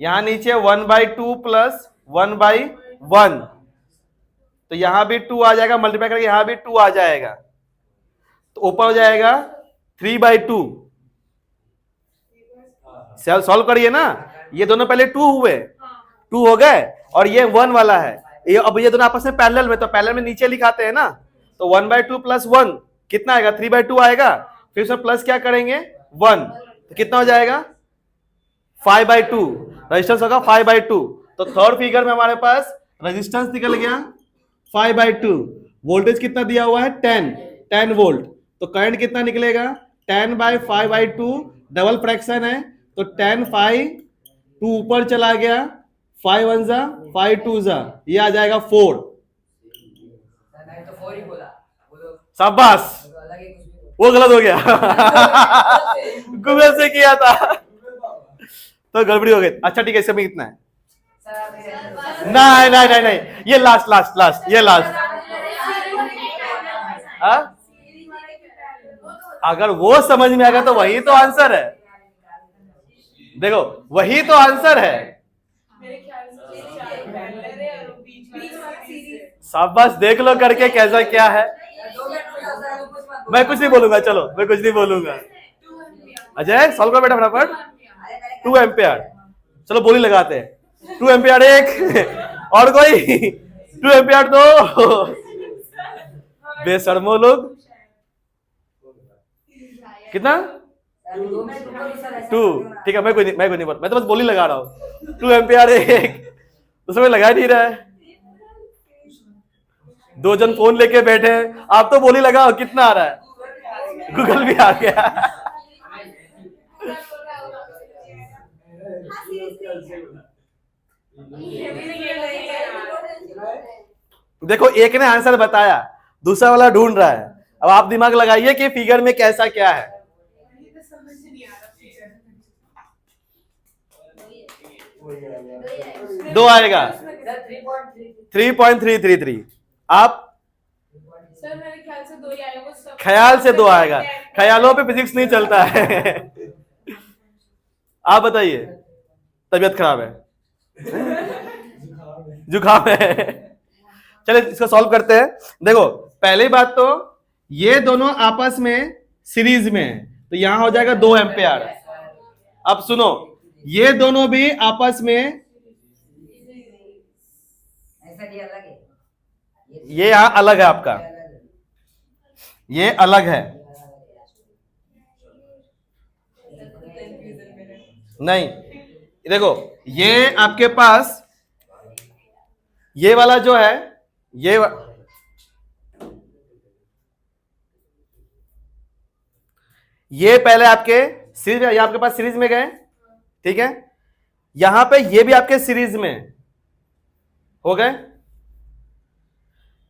यहां नीचे 1/2 प्लस 1/1, तो यहां भी 2 आ जाएगा, मल्टीप्लाई करके यहां भी 2 आ जाएगा, तो ऊपर हो जाएगा 3/2। सॉल्व करिए ना, ये दोनों पहले 2 हुए, 2 हो गए, और ये 1 वाला है, ये अब ये दोनों आपस में पैरेलल में, तो पैरेलल में नीचे लिखाते हैं ना, तो 1/2 प्लस 1 कितना आएगा 3/2 आएगा, फिर उसमें प्लस क्या करेंगे 1, तो कितना हो जाएगा 5/2, रेजिस्टेंस होगा 5/2। तो थर्ड फिगर में हमारे पास रेजिस्टेंस निकल गया 5/2, वोल्टेज कितना दिया हुआ है 10 वोल्ट, तो करंट कितना निकलेगा 10/5/2, डबल फ्रैक्शन है, तो 10/5, 2 ऊपर चला गया, 5 1 जा 5 2 जा, ये आ जाएगा 4। मैंने तो 4 ही बोला, बोलो शाबाश, तो अलग ही कुछ भी वो गलत हो गया, गूगल से किया था तो गड़बड़ी हो गई। अच्छा ठीक है, इसमें कितना है, सर आप नहीं नहीं नहीं नहीं, ये लास्ट, ये लास्ट, हाँ? अगर वो समझ में आएगा तो वही तो आंसर है। देखो वही तो आंसर है। मेरे ख्याल से चार पैरेलल है और बीच वाला सीरीज। शाबाश, देख लो करके कैसा क्या है। मैं कुछ नहीं बोलूंगा, चलो मैं कुछ नहीं बोलूंगा। अजय सॉल्व करो बेटा फटाफट। 2 एम्पियर, चलो बोली लगाते हैं। 2 एम्पियर एक और कोई 2 एम्पियर दो। बेशर्मो लोग। कितना? 2। ठीक है, मैं कोई नहीं बोल, मैं तो बस बोली लगा रहा हूँ। 2 एम्पियर एक, उसमें लगा नहीं रहा है। 2 जन फोन लेके बैठे हैं, आप तो बोली लगाओ कितना आ रहा है। गूगल भी आ गया। देखो एक ने आंसर बताया, दूसरा वाला ढूंढ रहा है। अब आप दिमाग लगाइए कि फिगर में कैसा क्या है। समझ नहीं आ रहा फीचर। 2 आएगा। 3.333। आप सर मेरे ख्याल से 2 ही आएगा, वो सब ख्याल से 2 आएगा। ख्यालों पे फिजिक्स नहीं चलता है। आप बताइए, तबीयत खराब है, जुकाम है। चलिए इसको सॉल्व करते हैं। देखो पहली बात तो ये दोनों आपस में सीरीज में है, तो यहां हो जाएगा 2 एम्पियर। अब सुनो, ये दोनों भी आपस में, ऐसा ये अलग है, ये यहां अलग है आपका, ये अलग है। नहीं देखो, ये आपके पास ये वाला जो है, ये पहले आपके सीरीज में, ये आपके पास सीरीज में गए, ठीक है। यहां पे ये भी आपके सीरीज में हो गए,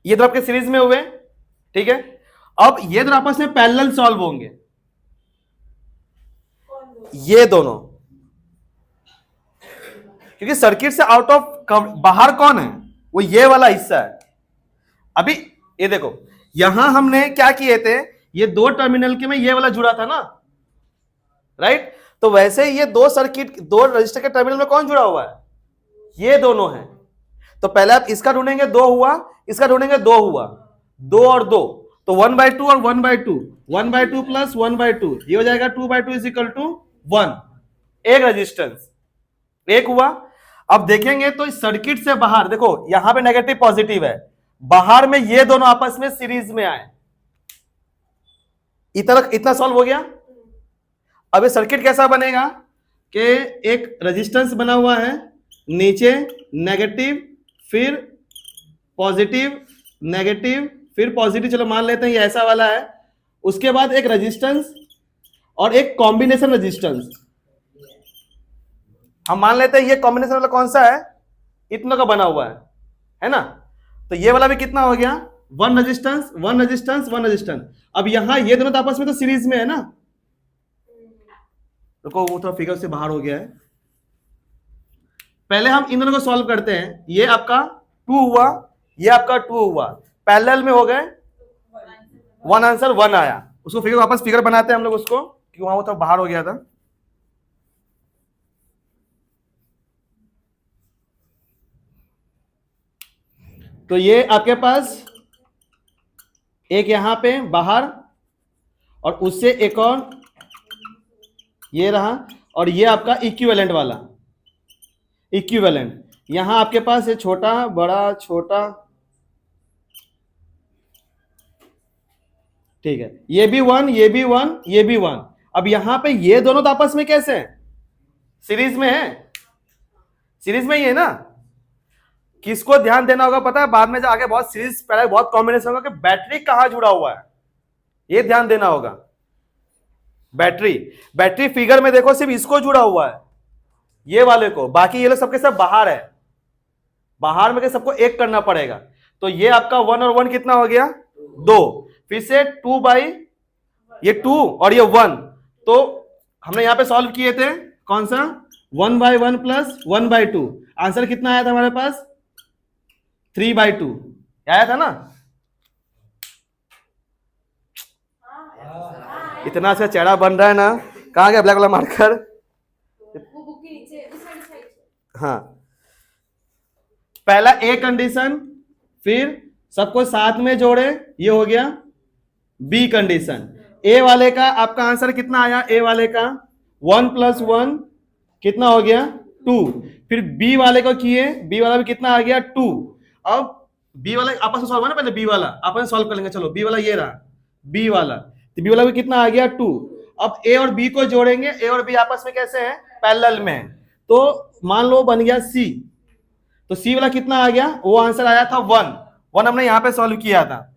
ये तो आपके सीरीज में हुए, ठीक है। अब ये दोनों आपस में पैरेलल सॉल्व होंगे, ये दोनों, क्योंकि सर्किट से आउट ऑफ बाहर कौन है, वो ये वाला हिस्सा है। अभी ये देखो, यहां हमने क्या किए थे, ये 2 टर्मिनल के में ये वाला जुड़ा था ना, राइट। तो वैसे ही ये 2 सर्किट, 2 रजिस्टर के टर्मिनल में कौन जुड़ा हुआ है, ये दोनों है। तो पहले आप इसका ढूंढेंगे, 2 हुआ, इसका ढूंढेंगे, 2 हुआ, 2 और 2, तो 1/2 और 1/2, 1/2 प्लस 1/2, ये हो जाएगा 2/2 इज इक्वल टू 1। एक रेजिस्टेंस एक हुआ। अब देखेंगे तो इस सर्किट से बाहर देखो, यहां पे नेगेटिव पॉजिटिव है, बाहर में ये दोनों आपस में सीरीज में आए, इतना सॉल्व हो गया। अब ये सर्किट कैसा बनेगा कि एक रेजिस्टेंस बना हुआ है, नीचे नेगेटिव, फिर पॉजिटिव, नेगेटिव, फिर पॉजिटिव, चलो मान लेते हैं ये ऐसा वाला है। उसके बाद एक रेजिस्टेंस और एक कॉम्बिनेशन रेजिस्टेंस, हम मान लेते हैं ये कॉम्बिनेशन वाला कौन सा है, इतना का बना हुआ है ना। तो ये वाला भी कितना हो गया, 1 रेजिस्टेंस, 1 रेजिस्टेंस, 1 रेजिस्टेंस। अब यहां ये दोनों तो आपस में तो सीरीज में है ना। देखो वो थोड़ा फिगर से बाहर हो गया है। पहले हम इन दोनों को सॉल्व करते हैं। ये आपका 2 हुआ, ये आपका 2 हुआ, पैरेलल में हो गए, 1 आंसर 1 आया। उसको फिगर वापस फिगर बनाते हैं हम लोग उसको, क्योंकि वहां वो थोड़ा बाहर हो गया था। तो ये आपके पास एक यहां पे बाहर, और उससे एक और ये रहा, और ये आपका इक्विवेलेंट वाला, इक्विवेलेंट। यहां आपके पास ये छोटा बड़ा छोटा, ठीक है, ये भी 1, ये भी 1, ये भी 1। अब यहां पे ये दोनों तो आपस में कैसे हैं, सीरीज में है, सीरीज में ही है ना। किसको ध्यान देना होगा पता है, बाद में जो आगे बहुत सीरीज, पहले बहुत कॉम्बिनेशन होगा कि बैटरी कहां जुड़ा हुआ है, ये ध्यान देना होगा। बैटरी फिगर में देखो सिर्फ इसको जुड़ा हुआ है, ये वाले को, बाकी ये लोग सबके सब बाहर है, बाहर में सबको एक करना पड़ेगा। तो ये आपका 1 और 1 कितना हो गया, 2, फिर से 2 बाई ये 2 और ये 1, तो हमने यहां पे सॉल्व किए थे कौन सा, 1/1 प्लस 1/2, आंसर कितना आया था हमारे पास, 3/2 आया था ना। इतना अच्छा चेहरा बन रहा है ना। कहाँ गया ब्लैक वाला मार्कर? वो बुक के नीचे उस साइड से। हाँ, पहला ए कंडीशन, फिर सबको साथ में जोड़े, ये हो गया बी कंडीशन। ए वाले का आपका आंसर कितना आया? ए वाले का 1 + 1 कितना हो गया? 2। फिर बी वाले को किए, बी वाला भी कितना आ गया? 2। अब बी वाला आपस में सॉल्व है ना, पहले बी वाला आपस में सॉल्व कर लेंगे। चलो बी वाला ये रहा, बी वाला, तो बी वाला भी कितना आ गया? 2। अब ए और बी को जोड़ेंगे, ए और बी आपस में कैसे हैं? पैरेलल में। तो मान लो बन गया सी, तो सी वाला कितना आ गया? वो आंसर आया था 1 हमने यहां पे सॉल्व किया था।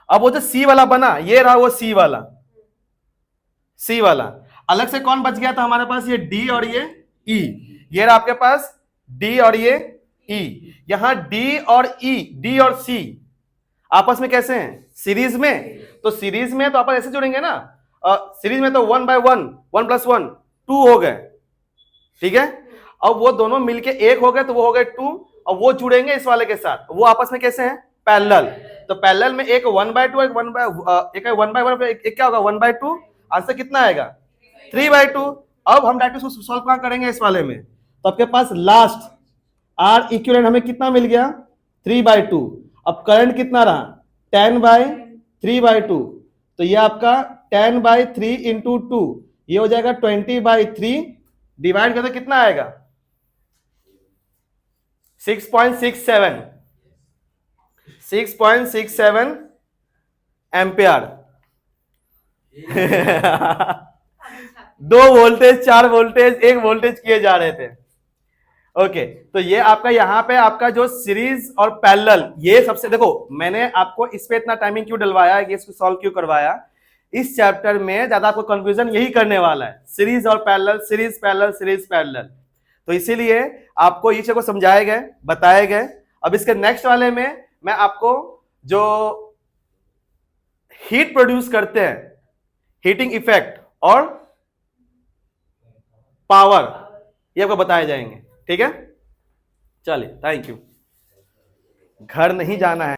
अब वो जो सी वाला बना, ये रहा वो सी वाला, सी वाला। अलग से कौन बच गया था हमारे पास? ये डी और ये ई। ये रहा आपके पास डी और ये ई। यहां डी और ई, डी और सी आपस में कैसे हैं? सीरीज में। तो सीरीज में तो आपस ऐसे जुड़ेंगे ना, सीरीज में तो 1/1, 1 + 1 2 हो गए, ठीक है। अब वो दोनों मिलके एक हो गए, तो वो हो गए 2। और वो जुड़ेंगे इस वाले के साथ, वो आपस में कैसे हैं? पैरेलल। तो पैरेलल में एक 1/2, एक 1/1, एक क्या होगा? 1/2। आंसर कितना आएगा? 3/2। अब हम डायरेक्ट सॉल्व कहां करेंगे? इस वाले में। तो आपके पास लास्ट आर इक्विवेलेंट हमें कितना मिल गया? 3/2। अब करंट कितना रहा? 10/3/2। तो ये आपका 10/3 × 2, ये हो जाएगा 20/3। डिवाइड करते कितना आएगा? 6.67 एम्पियर। 2 वोल्टेज, 4 वोल्टेज, 1 वोल्टेज किए जा रहे थे। ओके, तो ये आपका यहाँ पे आपका जो सीरीज और पैरेलल, ये सबसे, देखो मैंने आपको इस पे इतना टाइमिंग क्यों डलवाया, इसको सॉल्व क्यों करवाया? इस चैप्टर में ज्यादा आपको कंफ्यूजन यही करने वाला है, सीरीज और parallel, series parallel, series parallel. तो इसीलिए आपको ये चीज को समझाए गए, बताए गए। अब इसके नेक्स्ट वाले में मैं आपको जो हीट प्रोड्यूस करते हैं, हीटिंग इफेक्ट और पावर, ये आपको बताए जाएंगे, ठीक है। चलिए, थैंक यू। घर नहीं जाना है।